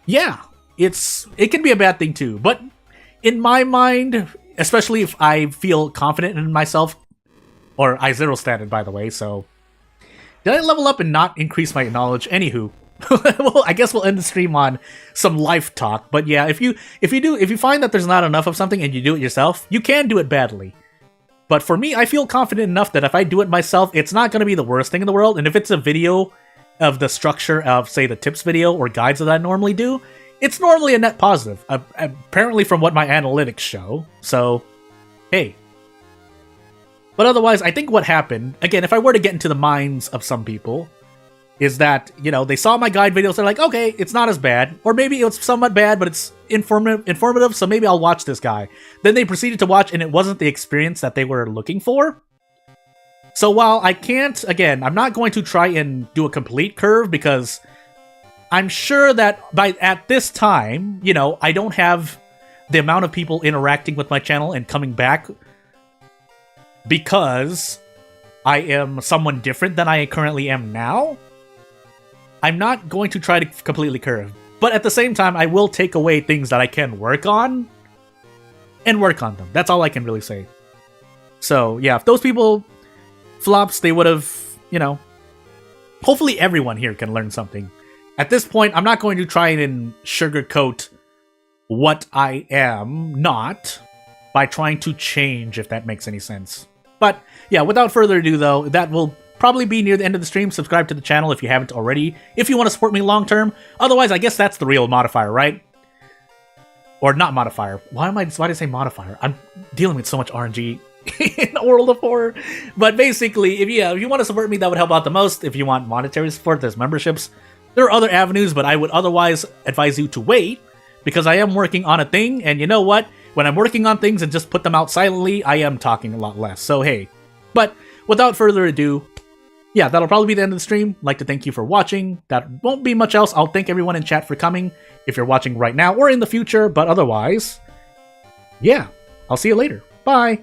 Yeah, it can be a bad thing too, but in my mind, especially if I feel confident in myself, or I zero statted, by the way, so did I level up and not increase my knowledge? Anywho, well, I guess we'll end the stream on some life talk. But yeah, if you find that there's not enough of something and you do it yourself, you can do it badly. But for me, I feel confident enough that if I do it myself, it's not going to be the worst thing in the world. And if it's a video of the structure of, say, the tips video or guides that I normally do, it's normally a net positive, apparently from what my analytics show. So, hey. But otherwise, I think what happened, again, if I were to get into the minds of some people, is that, you know, they saw my guide videos, they're like, okay, it's not as bad, or maybe it's somewhat bad, but it's informative, so maybe I'll watch this guy. Then they proceeded to watch, and it wasn't the experience that they were looking for. So while I can't, again, I'm not going to try and do a complete curve, because I'm sure that at this time, you know, I don't have the amount of people interacting with my channel and coming back because I am someone different than I currently am now. I'm not going to try to completely curve. But at the same time, I will take away things that I can work on and work on them. That's all I can really say. So, yeah, if those people flops, they would have, you know, hopefully everyone here can learn something. At this point, I'm not going to try and sugarcoat what I am not by trying to change, if that makes any sense. But, yeah, without further ado, though, that will probably be near the end of the stream. Subscribe to the channel if you haven't already, if you want to support me long term. Otherwise, I guess that's the real modifier, right? Or not modifier. Why did I say modifier? I'm dealing with so much RNG in the World of Horror. But basically, if you want to support me, that would help out the most. If you want monetary support, there's memberships. There are other avenues, but I would otherwise advise you to wait, because I am working on a thing, and you know what? When I'm working on things and just put them out silently, I am talking a lot less. So hey. But without further ado, yeah, that'll probably be the end of the stream. I'd like to thank you for watching. That won't be much else. I'll thank everyone in chat for coming, if you're watching right now or in the future. But otherwise, yeah, I'll see you later. Bye!